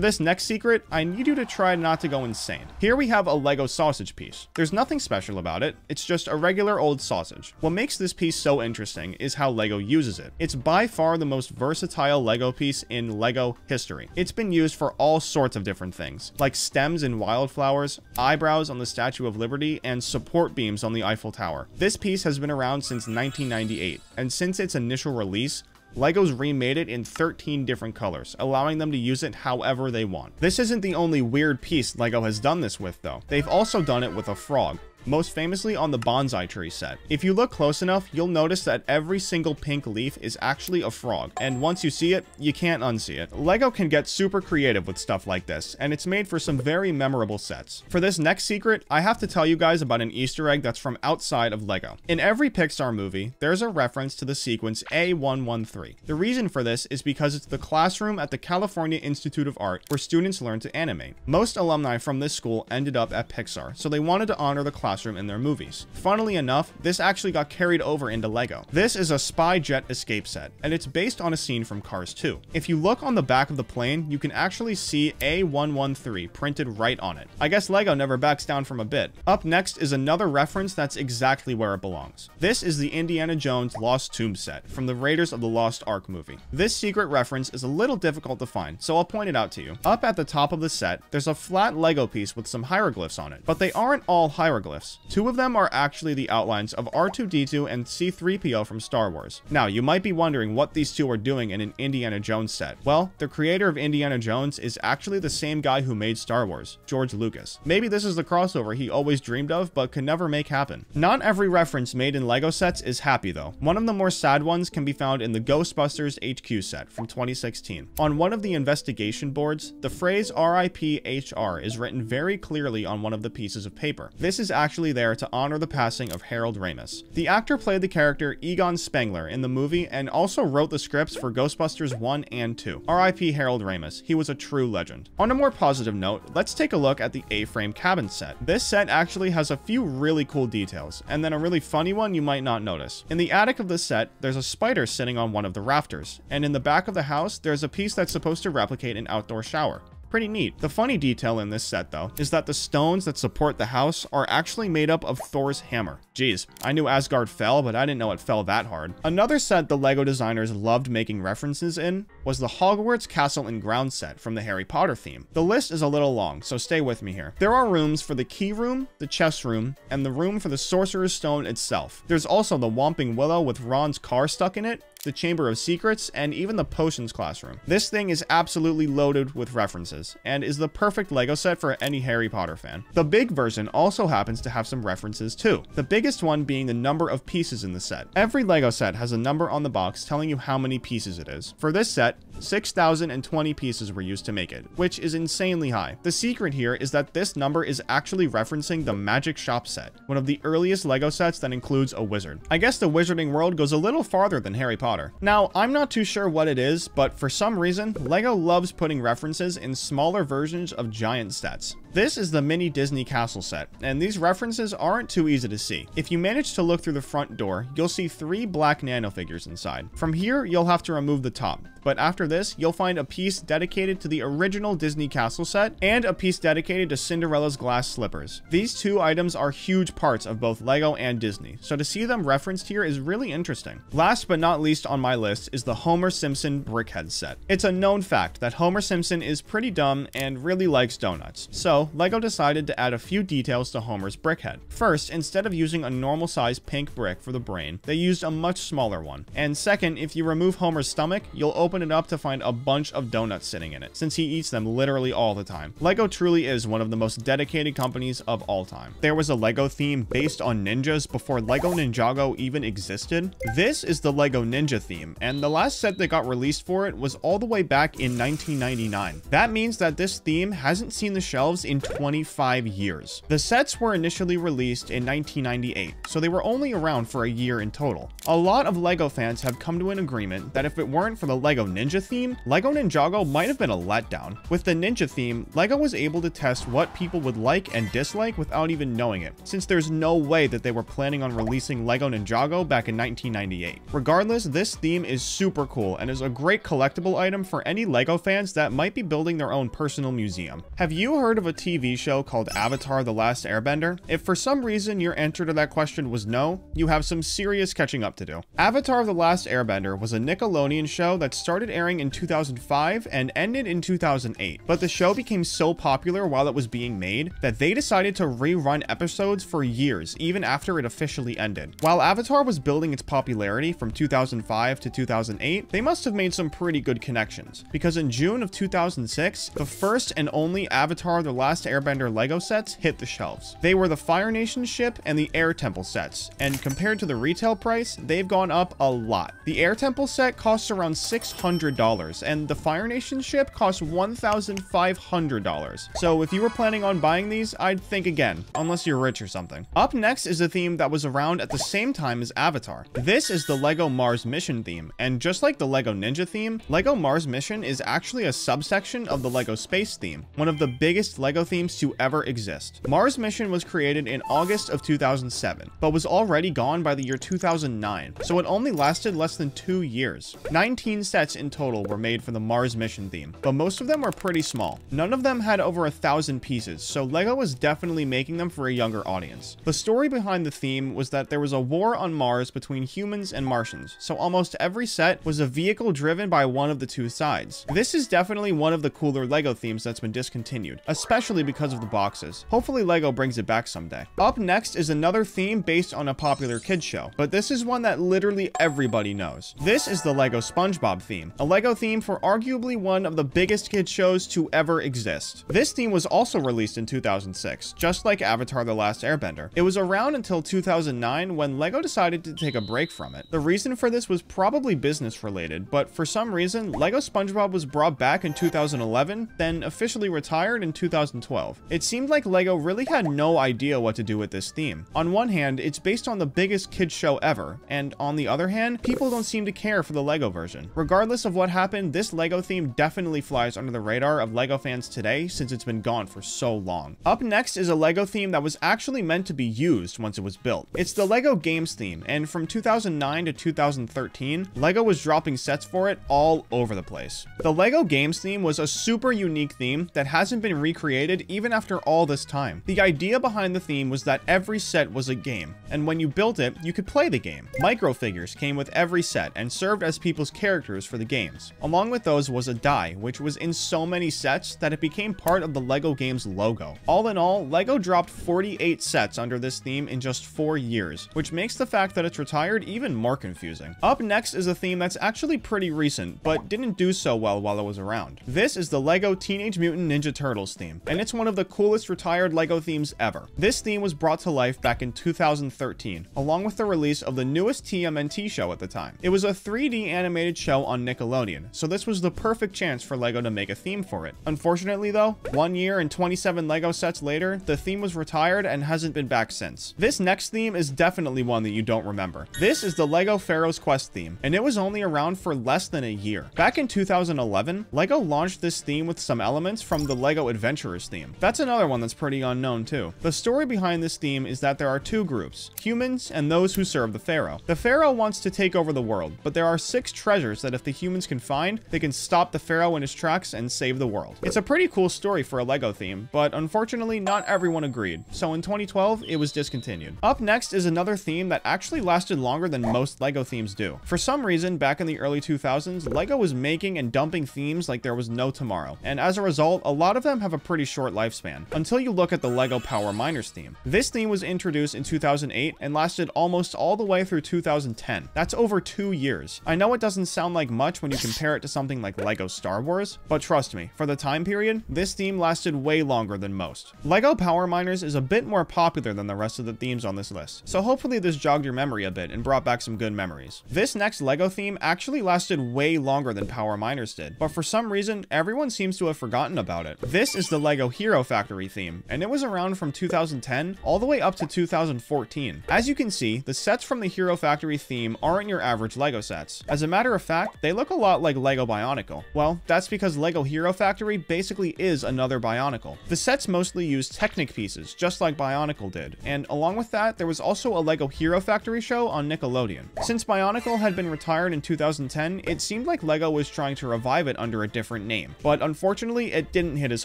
Speaker 1: this next secret, I need you to try not to go insane. Here we have a LEGO sausage piece. There's nothing special about it, it's just a regular old sausage. What makes this piece so interesting is how LEGO uses it. It's by far the most versatile LEGO piece in LEGO history. It's been used for all sorts of different things, like stems in wildflowers, eyebrows on the Statue of Liberty, and support beams on the Eiffel Tower. This piece has been around since 1998, and since its initial release, LEGO's remade it in 13 different colors, allowing them to use it however they want. This isn't the only weird piece LEGO has done this with though. They've also done it with a frog, most famously on the bonsai tree set. If you look close enough, you'll notice that every single pink leaf is actually a frog, and once you see it, you can't unsee it. LEGO can get super creative with stuff like this, and it's made for some very memorable sets. For this next secret, I have to tell you guys about an Easter egg that's from outside of LEGO. In every Pixar movie, there's a reference to the sequence A113. The reason for this is because it's the classroom at the California Institute of Art where students learn to animate. Most alumni from this school ended up at Pixar, so they wanted to honor the classroom in their movies. Funnily enough, this actually got carried over into LEGO. This is a spy jet escape set, and it's based on a scene from Cars 2. If you look on the back of the plane, you can actually see A113 printed right on it. I guess LEGO never backs down from a bit. Up next is another reference that's exactly where it belongs. This is the Indiana Jones Lost Tomb set from the Raiders of the Lost Ark movie. This secret reference is a little difficult to find, so I'll point it out to you. Up at the top of the set, there's a flat LEGO piece with some hieroglyphs on it, but they aren't all hieroglyphs. 2 of them are actually the outlines of R2-D2 and C-3PO from Star Wars. Now, you might be wondering what these 2 are doing in an Indiana Jones set. Well, the creator of Indiana Jones is actually the same guy who made Star Wars, George Lucas. Maybe this is the crossover he always dreamed of but could never make happen. Not every reference made in LEGO sets is happy though. One of the more sad ones can be found in the Ghostbusters HQ set from 2016. On one of the investigation boards, the phrase RIP-HR is written very clearly on one of the pieces of paper. This is actually there to honor the passing of Harold Ramis. The actor played the character Egon Spengler in the movie and also wrote the scripts for Ghostbusters 1 and 2. R.I.P. Harold Ramis. He was a true legend. On a more positive note, let's take a look at the A-frame cabin set. This set actually has a few really cool details, and then a really funny one you might not notice. In the attic of the set, there's a spider sitting on one of the rafters, and in the back of the house, there's a piece that's supposed to replicate an outdoor shower. Pretty neat. The funny detail in this set though is that the stones that support the house are actually made up of Thor's hammer. Jeez, I knew Asgard fell, but I didn't know it fell that hard. Another set the LEGO designers loved making references in was the Hogwarts Castle and Grounds set from the Harry Potter theme. The list is a little long, so stay with me here. There are rooms for the key room, the chess room, and the room for the Sorcerer's Stone itself. There's also the Whomping Willow with Ron's car stuck in it, the Chamber of Secrets, and even the Potions classroom. This thing is absolutely loaded with references, and is the perfect Lego set for any Harry Potter fan. The big version also happens to have some references too, the biggest one being the number of pieces in the set. Every Lego set has a number on the box telling you how many pieces it is. For this set, 6,020 pieces were used to make it, which is insanely high. The secret here is that this number is actually referencing the Magic Shop set, one of the earliest Lego sets that includes a wizard. I guess the wizarding world goes a little farther than Harry Potter. Now, I'm not too sure what it is, but for some reason, Lego loves putting references in smaller versions of giant sets. This is the mini Disney Castle set, and these references aren't too easy to see. If you manage to look through the front door, you'll see 3 black nano figures inside. From here, you'll have to remove the top, but after this, you'll find a piece dedicated to the original Disney Castle set and a piece dedicated to Cinderella's glass slippers. These 2 items are huge parts of both Lego and Disney, so to see them referenced here is really interesting. Last but not least on my list is the Homer Simpson Brickhead set. It's a known fact that Homer Simpson is pretty dumb and really likes donuts, so Lego decided to add a few details to Homer's brickhead. First, instead of using a normal size pink brick for the brain, they used a much smaller one. And second, if you remove Homer's stomach, you'll open it up to find a bunch of donuts sitting in it, since he eats them literally all the time. Lego truly is one of the most dedicated companies of all time. There was a Lego theme based on ninjas before Lego Ninjago even existed. This is the Lego Ninja theme, and the last set that got released for it was all the way back in 1999. That means that this theme hasn't seen the shelves in 25 years. The sets were initially released in 1998, so they were only around for a year in total. A lot of Lego fans have come to an agreement that if it weren't for the Lego Ninja theme, Lego Ninjago might have been a letdown. With the Ninja theme, Lego was able to test what people would like and dislike without even knowing it, since there's no way that they were planning on releasing Lego Ninjago back in 1998. Regardless, this theme is super cool and is a great collectible item for any Lego fans that might be building their own personal museum. Have you heard of a TV show called Avatar: The Last Airbender? If for some reason your answer to that question was no, you have some serious catching up to do. Avatar: The Last Airbender was a Nickelodeon show that started airing in 2005 and ended in 2008, but the show became so popular while it was being made that they decided to rerun episodes for years, even after it officially ended. While Avatar was building its popularity from 2005 to 2008, they must have made some pretty good connections, because in June of 2006, the first and only Avatar: The Last Airbender Lego sets hit the shelves. They were the Fire Nation ship and the Air Temple sets, and compared to the retail price, they've gone up a lot. The Air Temple set costs around $600, and the Fire Nation ship costs $1,500. So if you were planning on buying these, I'd think again, unless you're rich or something. Up next is a theme that was around at the same time as Avatar. This is the Lego Mars Mission theme, and just like the Lego Ninja theme, Lego Mars Mission is actually a subsection of the Lego Space theme, one of the biggest Lego themes to ever exist. Mars Mission was created in August of 2007, but was already gone by the year 2009, so it only lasted less than 2 years. 19 sets in total were made for the Mars Mission theme, but most of them were pretty small. None of them had over 1,000 pieces, so Lego was definitely making them for a younger audience. The story behind the theme was that there was a war on Mars between humans and Martians, so almost every set was a vehicle driven by one of the two sides. This is definitely one of the cooler Lego themes that's been discontinued, especially because of the boxes. Hopefully Lego brings it back someday. Up next is another theme based on a popular kids show, but this is one that literally everybody knows. This is the Lego SpongeBob theme, a Lego theme for arguably one of the biggest kids shows to ever exist. This theme was also released in 2006, just like Avatar: The Last Airbender. It was around until 2009 when Lego decided to take a break from it. The reason for this was probably business related, but for some reason, Lego SpongeBob was brought back in 2011, then officially retired in 2012. It seemed like Lego really had no idea what to do with this theme. On one hand, it's based on the biggest kids show ever, and on the other hand, people don't seem to care for the Lego version. Regardless of what happened, this Lego theme definitely flies under the radar of Lego fans today since it's been gone for so long. Up next is a Lego theme that was actually meant to be used once it was built. It's the Lego Games theme, and from 2009 to 2013, Lego was dropping sets for it all over the place. The Lego Games theme was a super unique theme that hasn't been recreated even after all this time. The idea behind the theme was that every set was a game, and when you built it, you could play the game. Microfigures came with every set and served as people's characters for for the games. Along with those was a die, which was in so many sets that it became part of the LEGO game's logo. All in all, LEGO dropped 48 sets under this theme in just 4 years, which makes the fact that it's retired even more confusing. Up next is a theme that's actually pretty recent, but didn't do so well while it was around. This is the LEGO Teenage Mutant Ninja Turtles theme, and it's one of the coolest retired LEGO themes ever. This theme was brought to life back in 2013, along with the release of the newest TMNT show at the time. It was a 3D animated show on Nickelodeon, so this was the perfect chance for LEGO to make a theme for it. Unfortunately though, 1 year and 27 LEGO sets later, the theme was retired and hasn't been back since. This next theme is definitely one that you don't remember. This is the LEGO Pharaoh's Quest theme, and it was only around for less than a year. Back in 2011, LEGO launched this theme with some elements from the LEGO Adventurers theme. That's another one that's pretty unknown too. The story behind this theme is that there are two groups, humans and those who serve the Pharaoh. The Pharaoh wants to take over the world, but there are 6 treasures that if the humans can find, they can stop the Pharaoh in his tracks and save the world. It's a pretty cool story for a LEGO theme, but unfortunately not everyone agreed, so in 2012 it was discontinued. Up next is another theme that actually lasted longer than most LEGO themes do. For some reason, back in the early 2000s, LEGO was making and dumping themes like there was no tomorrow, and as a result, a lot of them have a pretty short lifespan, until you look at the LEGO Power Miners theme. This theme was introduced in 2008 and lasted almost all the way through 2010. That's over 2 years. I know it doesn't sound like much when you compare it to something like LEGO Star Wars, but trust me, for the time period, this theme lasted way longer than most. LEGO Power Miners is a bit more popular than the rest of the themes on this list, so hopefully this jogged your memory a bit and brought back some good memories. This next LEGO theme actually lasted way longer than Power Miners did, but for some reason, everyone seems to have forgotten about it. This is the LEGO Hero Factory theme, and it was around from 2010 all the way up to 2014. As you can see, the sets from the Hero Factory theme aren't your average LEGO sets. As a matter of fact, they look a lot like LEGO Bionicle. Well, that's because LEGO Hero Factory basically is another Bionicle. The sets mostly use Technic pieces, just like Bionicle did, and along with that, there was also a LEGO Hero Factory show on Nickelodeon. Since Bionicle had been retired in 2010, it seemed like LEGO was trying to revive it under a different name, but unfortunately, it didn't hit as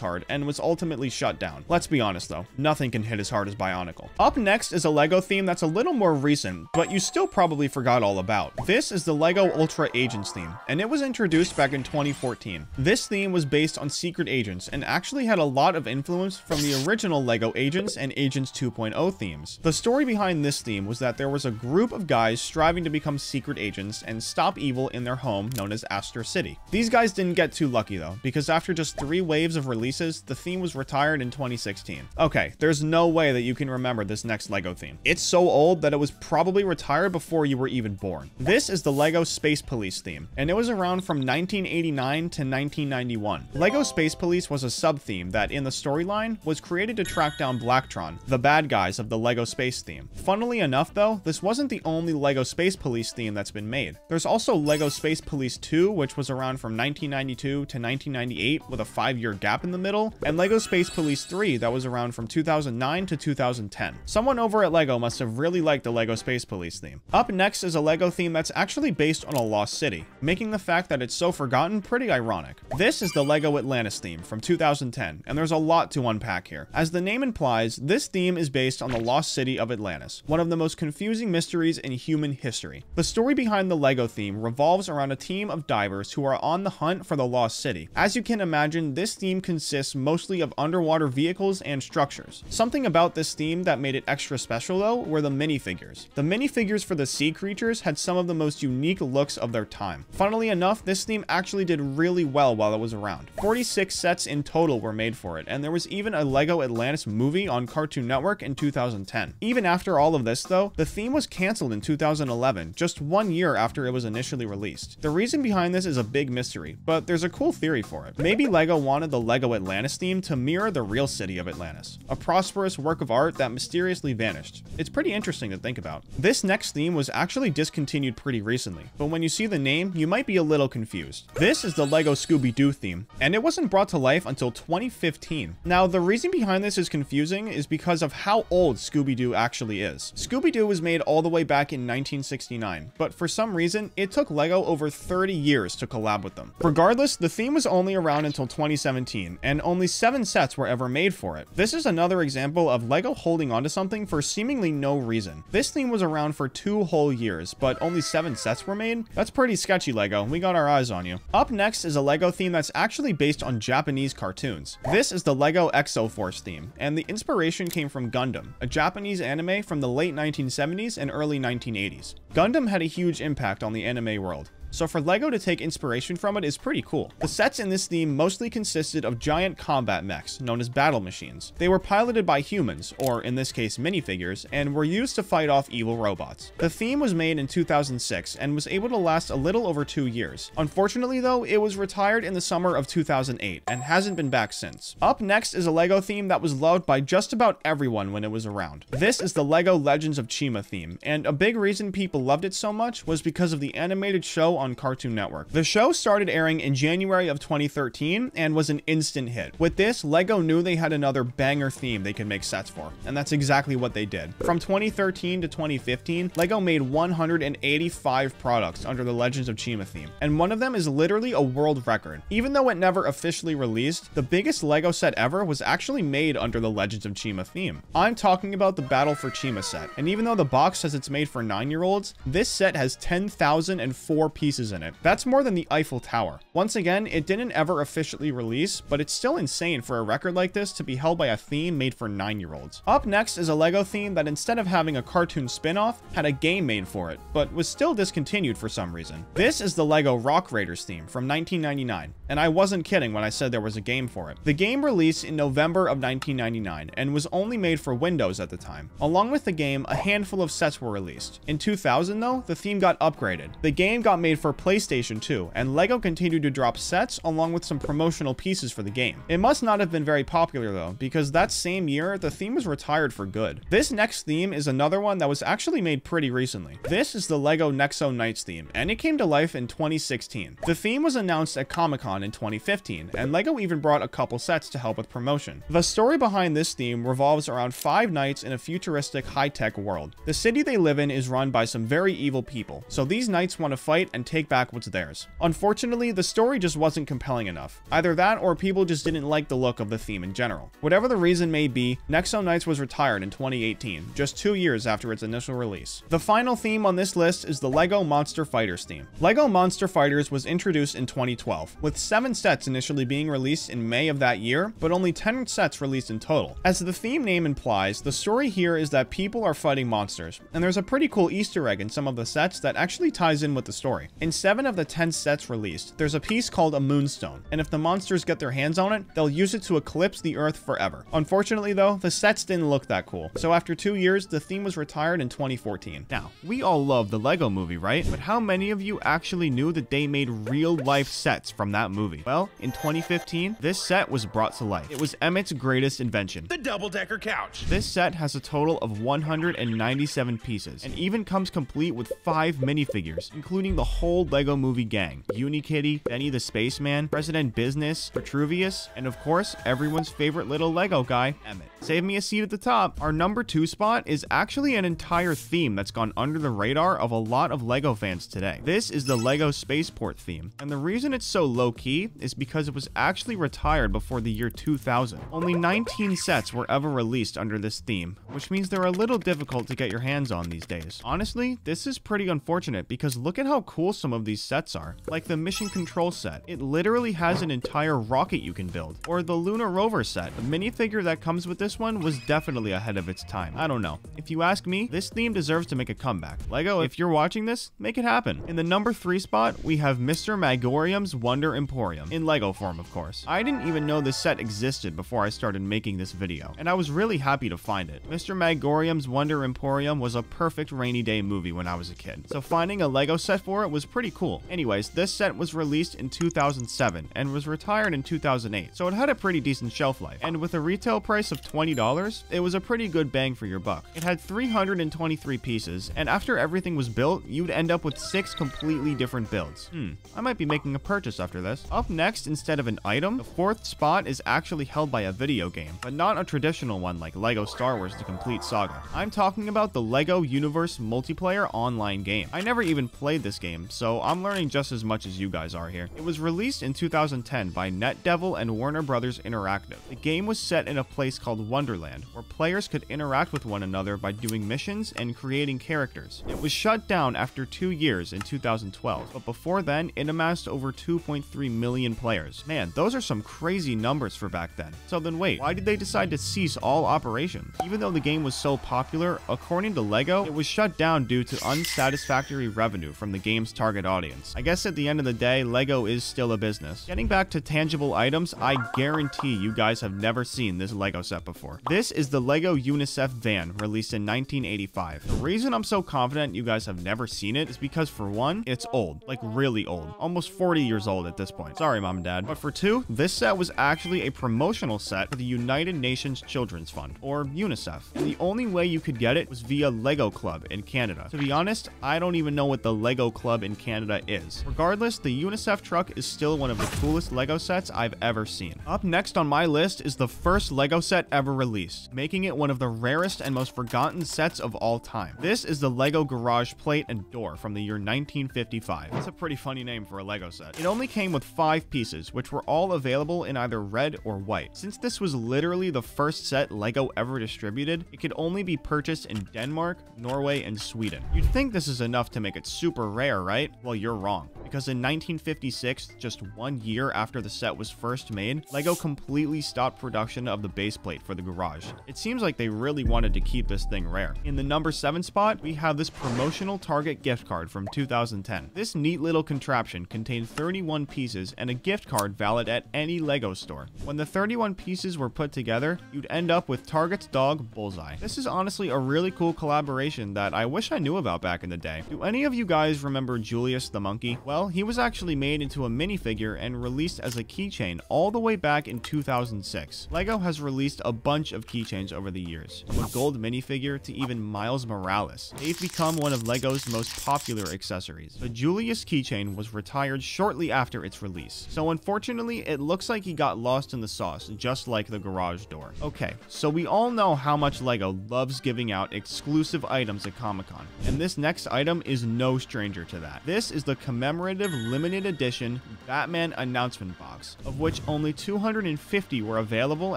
Speaker 1: hard and was ultimately shut down. Let's be honest though, nothing can hit as hard as Bionicle. Up next is a LEGO theme that's a little more recent, but you still probably forgot all about. This is the LEGO Ultra Agents theme, and it was introduced back in 2014. This theme was based on secret agents and actually had a lot of influence from the original LEGO Agents and Agents 2.0 themes. The story behind this theme was that there was a group of guys striving to become secret agents and stop evil in their home known as Aster City. These guys didn't get too lucky though, because after just 3 waves of releases, the theme was retired in 2016. Okay, there's no way that you can remember this next LEGO theme. It's so old that it was probably retired before you were even born. This is the LEGO Space Police theme, and it was around from 1989 to 1991. LEGO Space Police was a sub-theme that, in the storyline, was created to track down Blacktron, the bad guys of the LEGO Space theme. Funnily enough though, this wasn't the only LEGO Space Police theme that's been made. There's also LEGO Space Police 2, which was around from 1992 to 1998 with a 5-year gap in the middle, and LEGO Space Police 3 that was around from 2009 to 2010. Someone over at LEGO must have really liked the LEGO Space Police theme. Up next is a LEGO theme that's actually based on a lost city, making the fact that it's so forgotten pretty ironic. This is the LEGO Atlantis theme from 2010, and there's a lot to unpack here. As the name implies, this theme is based on the lost city of Atlantis, one of the most confusing mysteries in human history. The story behind the LEGO theme revolves around a team of divers who are on the hunt for the lost city. As you can imagine, this theme consists mostly of underwater vehicles and structures. Something about this theme that made it extra special though were the minifigures. The minifigures for the sea creatures had some of the most unique looks of their time. Funnily enough, this theme actually did really well while it was around. 46 sets in total were made for it, and there was even a LEGO Atlantis movie on Cartoon Network in 2010. Even after all of this though, the theme was cancelled in 2011, just 1 year after it was initially released. The reason behind this is a big mystery, but there's a cool theory for it. Maybe LEGO wanted the LEGO Atlantis theme to mirror the real city of Atlantis, a prosperous work of art that mysteriously vanished. It's pretty interesting to think about. This next theme was actually discontinued pretty recently, but when you see the name, you might be a little confused. This is the LEGO Scooby-Doo theme, and it wasn't brought to life until 2015. Now, the reason behind this is confusing is because of how old Scooby-Doo actually is. Scooby-Doo was made all the way back in 1969, but for some reason, it took LEGO over 30 years to collab with them. Regardless, the theme was only around until 2017, and only 7 sets were ever made for it. This is another example of LEGO holding onto something for seemingly no reason. This theme was around for 2 whole years, but only 7 sets were made? That's pretty sketchy, Lego. We got our eyes on you. Up next is a Lego theme that's actually based on Japanese cartoons. This is the Lego Exoforce theme, and the inspiration came from Gundam, a Japanese anime from the late 1970s and early 1980s. Gundam had a huge impact on the anime world, so for LEGO to take inspiration from it is pretty cool. The sets in this theme mostly consisted of giant combat mechs, known as battle machines. They were piloted by humans, or in this case minifigures, and were used to fight off evil robots. The theme was made in 2006 and was able to last a little over 2 years. Unfortunately though, it was retired in the summer of 2008 and hasn't been back since. Up next is a LEGO theme that was loved by just about everyone when it was around. This is the LEGO Legends of Chima theme, and a big reason people loved it so much was because of the animated show on Cartoon Network. The show started airing in January of 2013 and was an instant hit. With this, LEGO knew they had another banger theme they could make sets for, and that's exactly what they did. From 2013 to 2015, LEGO made 185 products under the Legends of Chima theme, and one of them is literally a world record. Even though it never officially released, the biggest LEGO set ever was actually made under the Legends of Chima theme. I'm talking about the Battle for Chima set, and even though the box says it's made for 9-year-olds, this set has 10,004 pieces in it. That's more than the Eiffel Tower. Once again, it didn't ever officially release, but it's still insane for a record like this to be held by a theme made for 9-year-olds. Up next is a LEGO theme that instead of having a cartoon spin-off, had a game made for it, but was still discontinued for some reason. This is the LEGO Rock Raiders theme from 1999, and I wasn't kidding when I said there was a game for it. The game released in November of 1999 and was only made for Windows at the time. Along with the game, a handful of sets were released. In 2000 though, the theme got upgraded. The game got made for PlayStation 2, and LEGO continued to drop sets along with some promotional pieces for the game. It must not have been very popular though, because that same year, the theme was retired for good. This next theme is another one that was actually made pretty recently. This is the LEGO Nexo Knights theme, and it came to life in 2016. The theme was announced at Comic-Con in 2015, and LEGO even brought a couple sets to help with promotion. The story behind this theme revolves around 5 knights in a futuristic high-tech world. The city they live in is run by some very evil people, so these knights want to fight and take back what's theirs. Unfortunately, the story just wasn't compelling enough. Either that or people just didn't like the look of the theme in general. Whatever the reason may be, Nexo Knights was retired in 2018, just 2 years after its initial release. The final theme on this list is the LEGO Monster Fighters theme. LEGO Monster Fighters was introduced in 2012, with 7 sets initially being released in May of that year, but only 10 sets released in total. As the theme name implies, the story here is that people are fighting monsters, and there's a pretty cool Easter egg in some of the sets that actually ties in with the story. In 7 of the 10 sets released, there's a piece called a moonstone, and if the monsters get their hands on it, they'll use it to eclipse the Earth forever. Unfortunately though, the sets didn't look that cool, so after 2 years, the theme was retired in 2014. Now, we all love the Lego movie, right? But how many of you actually knew that they made real-life sets from that movie? Well, in 2015, this set was brought to life. It was Emmett's greatest invention, the double-decker couch. This set has a total of 197 pieces, and even comes complete with 5 minifigures, including the whole Lego movie gang: Unikitty, Benny the Spaceman, President Business, Vitruvius, and of course, everyone's favorite little Lego guy, Emmett. Save me a seat at the top. Our number 2 spot is actually an entire theme that's gone under the radar of a lot of Lego fans today. This is the Lego Spaceport theme, and the reason it's so low-key is because it was actually retired before the year 2000. Only 19 sets were ever released under this theme, which means they're a little difficult to get your hands on these days. Honestly, this is pretty unfortunate because look at how cool some of these sets are. Like the Mission Control set, it literally has an entire rocket you can build. Or the Lunar Rover set, the minifigure that comes with this one was definitely ahead of its time. I don't know. If you ask me, this theme deserves to make a comeback. Lego, if you're watching this, make it happen. In the number 3 spot, we have Mr. Magorium's Wonder Emporium, in Lego form of course. I didn't even know this set existed before I started making this video, and I was really happy to find it. Mr. Magorium's Wonder Emporium was a perfect rainy day movie when I was a kid, so finding a Lego set for it was pretty cool. Anyways, this set was released in 2007 and was retired in 2008, so it had a pretty decent shelf life, and with a retail price of $20, it was a pretty good bang for your buck. It had 323 pieces, and after everything was built, you'd end up with 6 completely different builds. I might be making a purchase after this. Up next, instead of an item, the 4th spot is actually held by a video game, but not a traditional one like Lego Star Wars: The Complete Saga. I'm talking about the Lego Universe multiplayer online game. I never even played this game, so I'm learning just as much as you guys are here. It was released in 2010 by NetDevil and Warner Brothers Interactive. The game was set in a place called Wonderland, where players could interact with one another by doing missions and creating characters. It was shut down after 2 years in 2012, but before then, it amassed over 2.3 million players. Man, those are some crazy numbers for back then. So then wait, why did they decide to cease all operations? Even though the game was so popular, according to LEGO, it was shut down due to unsatisfactory revenue from the game's target audience. I guess at the end of the day, LEGO is still a business. Getting back to tangible items, I guarantee you guys have never seen this LEGO set before. This is the LEGO UNICEF van, released in 1985. The reason I'm so confident you guys have never seen it is because for one, it's old, like really old, almost 40 years old at this point. Sorry, mom and dad. But for two, this set was actually a promotional set for the United Nations Children's Fund, or UNICEF. And the only way you could get it was via LEGO Club in Canada. To be honest, I don't even know what the LEGO Club in Canada is. Regardless, the UNICEF truck is still one of the coolest LEGO sets I've ever seen. Up next on my list is the first LEGO set ever released, making it one of the rarest and most forgotten sets of all time. This is the LEGO Garage Plate and Door from the year 1955. That's a pretty funny name for a LEGO set. It only came with 5 pieces, which were all available in either red or white. Since this was literally the first set LEGO ever distributed, it could only be purchased in Denmark, Norway, and Sweden. You'd think this is enough to make it super rare, right? Well, you're wrong. Because in 1956, just 1 year after the set was first made, LEGO completely stopped production of the base plate for the garage. It seems like they really wanted to keep this thing rare. In the number 7 spot, we have this promotional Target gift card from 2010. This neat little contraption contained 31 pieces and a gift card valid at any LEGO store. When the 31 pieces were put together, you'd end up with Target's dog, Bullseye. This is honestly a really cool collaboration that I wish I knew about back in the day. Do any of you guys remember Julius the monkey? Well, he was actually made into a minifigure and released as a keychain all the way back in 2006. LEGO has released a bunch of keychains over the years, from a gold minifigure to even Miles Morales. They've become one of LEGO's most popular accessories. The Julius keychain was retired shortly after its release, so unfortunately it looks like he got lost in the sauce, just like the garage door. Okay, so we all know how much LEGO loves giving out exclusive items at Comic-Con, and this next item is no stranger to that. This is the commemorative limited edition Batman announcement box, of which only 250 were available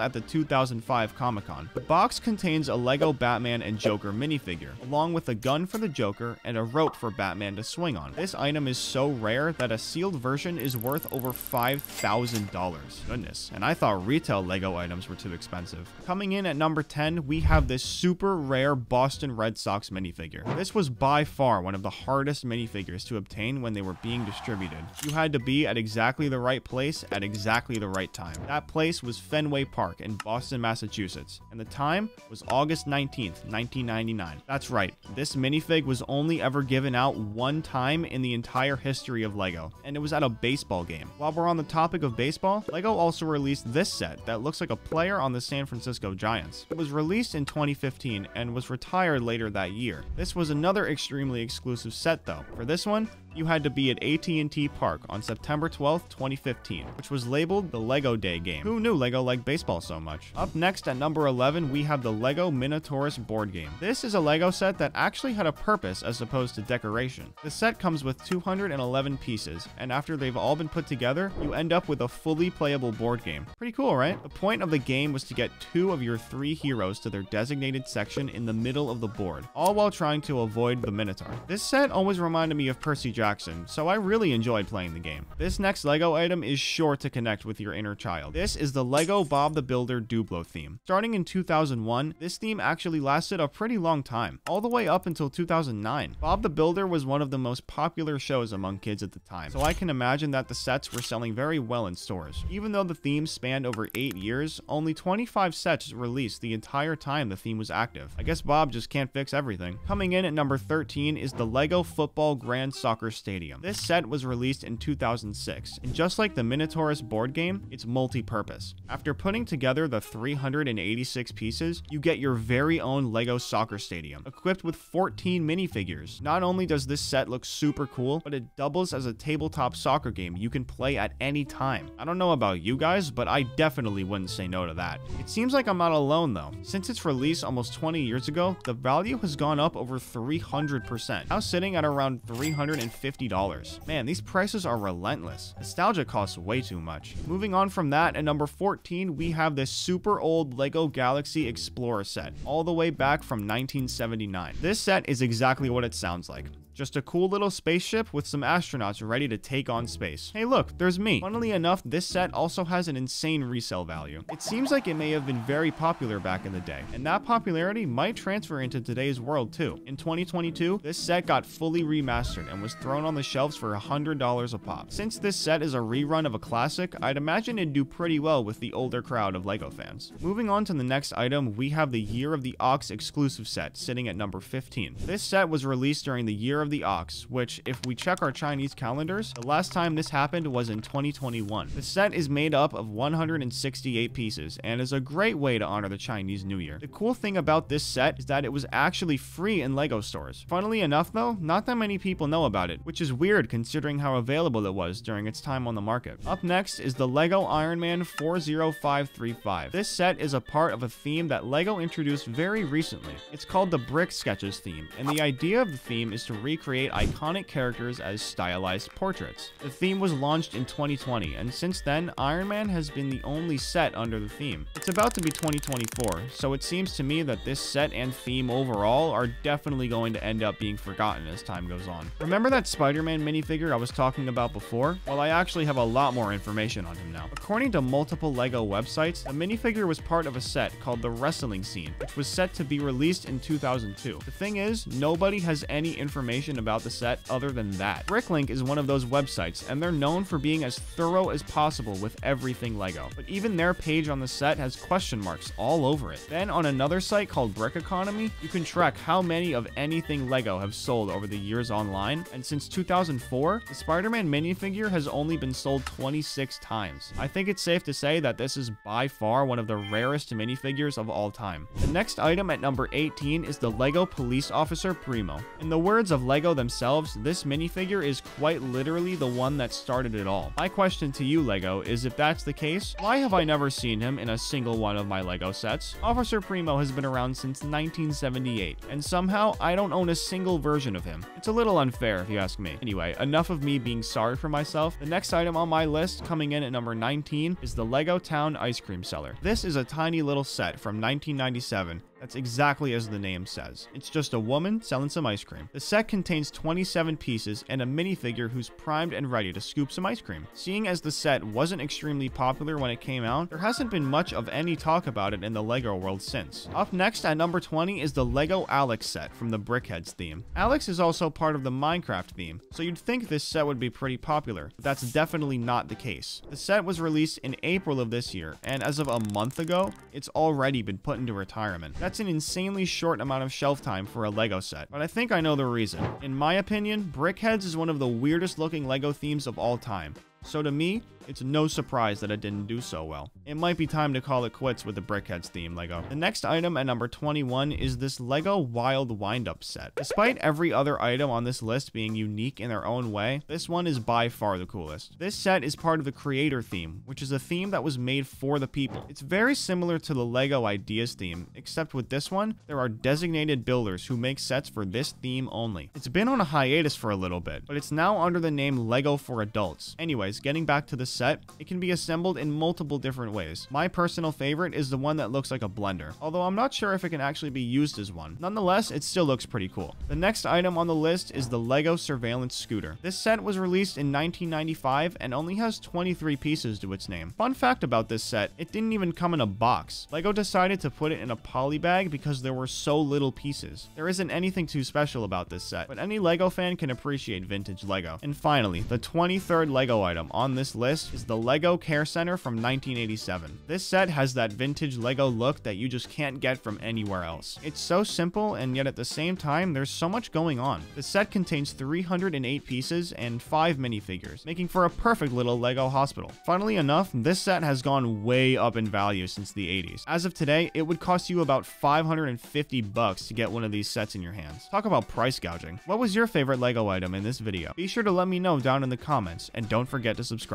Speaker 1: at the 2005 Comic-Con. The box contains a LEGO Batman and Joker minifigure, along with a gun for the Joker and a rope for Batman to swing on. This item is so rare that a sealed version is worth over $5,000. Goodness, and I thought retail LEGO items were too expensive. Coming in at number 10, we have this super rare Boston Red Sox minifigure. This was by far one of the hardest minifigures to obtain when they were being distributed. You had to be at exactly the right place at exactly the right time. That place was Fenway Park in Boston, Massachusetts, and the time was August 19th, 1999. That's right, this minifig was only ever given out one time in the entire history of LEGO, and it was at a baseball game. While we're on the topic of baseball, LEGO also released this set that looks like a player on the San Francisco Giants. It was released in 2015 and was retired later that year. This was another extremely exclusive set though. For this one, you had to be at AT&T Park on September 12th, 2015, which was labeled the LEGO Day game. Who knew LEGO liked baseball so much? Up next at number 11, we have the LEGO Minotaurus board game. This is a LEGO set that actually had a purpose as opposed to decoration. The set comes with 211 pieces, and after they've all been put together, you end up with a fully playable board game. Pretty cool, right? The point of the game was to get 2 of your 3 heroes to their designated section in the middle of the board, all while trying to avoid the Minotaur. This set always reminded me of Percy Jackson, so I really enjoyed playing the game. This next LEGO item is sure to connect with your inner child. This is the LEGO Bob the Builder Duplo theme. Starting in 2001, this theme actually lasted a pretty long time, all the way up until 2009. Bob the Builder was one of the most popular shows among kids at the time, so I can imagine that the sets were selling very well in stores. Even though the theme spanned over 8 years, only 25 sets released the entire time the theme was active. I guess Bob just can't fix everything. Coming in at number 13 is the LEGO Football Grand Soccer Stadium. This set was released in 2006, and just like the Minotaurus board game, it's multi-purpose. After putting together the 386 pieces, you get your very own LEGO soccer stadium, equipped with 14 minifigures. Not only does this set look super cool, but it doubles as a tabletop soccer game you can play at any time. I don't know about you guys, but I definitely wouldn't say no to that. It seems like I'm not alone though. Since its release almost 20 years ago, the value has gone up over 300%, now sitting at around $350 $50. Man, these prices are relentless. Nostalgia costs way too much. Moving on from that, at number 14, we have this super old LEGO Galaxy Explorer set, all the way back from 1979. This set is exactly what it sounds like. Just a cool little spaceship with some astronauts ready to take on space. Hey look, there's me. Funnily enough, this set also has an insane resale value. It seems like it may have been very popular back in the day, and that popularity might transfer into today's world too. In 2022, this set got fully remastered and was thrown on the shelves for $100 a pop. Since this set is a rerun of a classic, I'd imagine it'd do pretty well with the older crowd of LEGO fans. Moving on to the next item, we have the Year of the Ox exclusive set, sitting at number 15. This set was released during the Year of the Ox, which, if we check our Chinese calendars, the last time this happened was in 2021. The set is made up of 168 pieces and is a great way to honor the Chinese New Year. The cool thing about this set is that it was actually free in LEGO stores. Funnily enough though, not that many people know about it, which is weird considering how available it was during its time on the market. Up next is the LEGO Iron Man 40535. This set is a part of a theme that LEGO introduced very recently. It's called the Brick Sketches theme, and the idea of the theme is to recreate iconic characters as stylized portraits. The theme was launched in 2020, and since then, Iron Man has been the only set under the theme. It's about to be 2024, so it seems to me that this set and theme overall are definitely going to end up being forgotten as time goes on. Remember that Spider-Man minifigure I was talking about before? Well, I actually have a lot more information on him now. According to multiple LEGO websites, the minifigure was part of a set called the Wrestling Scene, which was set to be released in 2002. The thing is, nobody has any information about the set other than that. Bricklink is one of those websites, and they're known for being as thorough as possible with everything LEGO, but even their page on the set has question marks all over it. Then on another site called Brick Economy, you can track how many of anything LEGO have sold over the years online, and since 2004, the Spider-Man minifigure has only been sold 26 times. I think it's safe to say that this is by far one of the rarest minifigures of all time. The next item at number 18 is the LEGO Police Officer Primo. In the words of LEGO themselves, this minifigure is quite literally the one that started it all. My question to you, LEGO, is if that's the case, why have I never seen him in a single one of my LEGO sets? Officer Primo has been around since 1978, and somehow I don't own a single version of him. It's a little unfair if you ask me. Anyway, enough of me being sorry for myself. The next item on my list, coming in at number 19, is the LEGO Town Ice Cream Seller. This is a tiny little set from 1997. That's exactly as the name says. It's just a woman selling some ice cream. The set contains 27 pieces and a minifigure who's primed and ready to scoop some ice cream. Seeing as the set wasn't extremely popular when it came out, there hasn't been much of any talk about it in the LEGO world since. Up next at number 20 is the LEGO Alex set from the Brickheads theme. Alex is also part of the Minecraft theme, so you'd think this set would be pretty popular, but that's definitely not the case. The set was released in April of this year, and as of a month ago, it's already been put into retirement. That's an insanely short amount of shelf time for a LEGO set, but I think I know the reason. In my opinion, Brickheads is one of the weirdest looking LEGO themes of all time. So to me, it's no surprise that it didn't do so well. It might be time to call it quits with the Brickheads theme, LEGO. The next item at number 21 is this LEGO Wild Wind-Up set. Despite every other item on this list being unique in their own way, this one is by far the coolest. This set is part of the Creator theme, which is a theme that was made for the people. It's very similar to the LEGO Ideas theme, except with this one, there are designated builders who make sets for this theme only. It's been on a hiatus for a little bit, but it's now under the name LEGO for Adults. Anyways, getting back to the set, it can be assembled in multiple different ways. My personal favorite is the one that looks like a blender, although I'm not sure if it can actually be used as one. Nonetheless, it still looks pretty cool. The next item on the list is the LEGO Surveillance Scooter. This set was released in 1995 and only has 23 pieces to its name. Fun fact about this set, it didn't even come in a box. LEGO decided to put it in a poly bag because there were so little pieces. There isn't anything too special about this set, but any LEGO fan can appreciate vintage LEGO. And finally, the 23rd LEGO item on this list is the LEGO Care Center from 1987. This set has that vintage LEGO look that you just can't get from anywhere else. It's so simple, and yet at the same time, there's so much going on. The set contains 308 pieces and 5 minifigures, making for a perfect little LEGO hospital. Funnily enough, this set has gone way up in value since the 80s. As of today, it would cost you about $550 to get one of these sets in your hands. Talk about price gouging. What was your favorite LEGO item in this video? Be sure to let me know down in the comments, and don't forget to subscribe.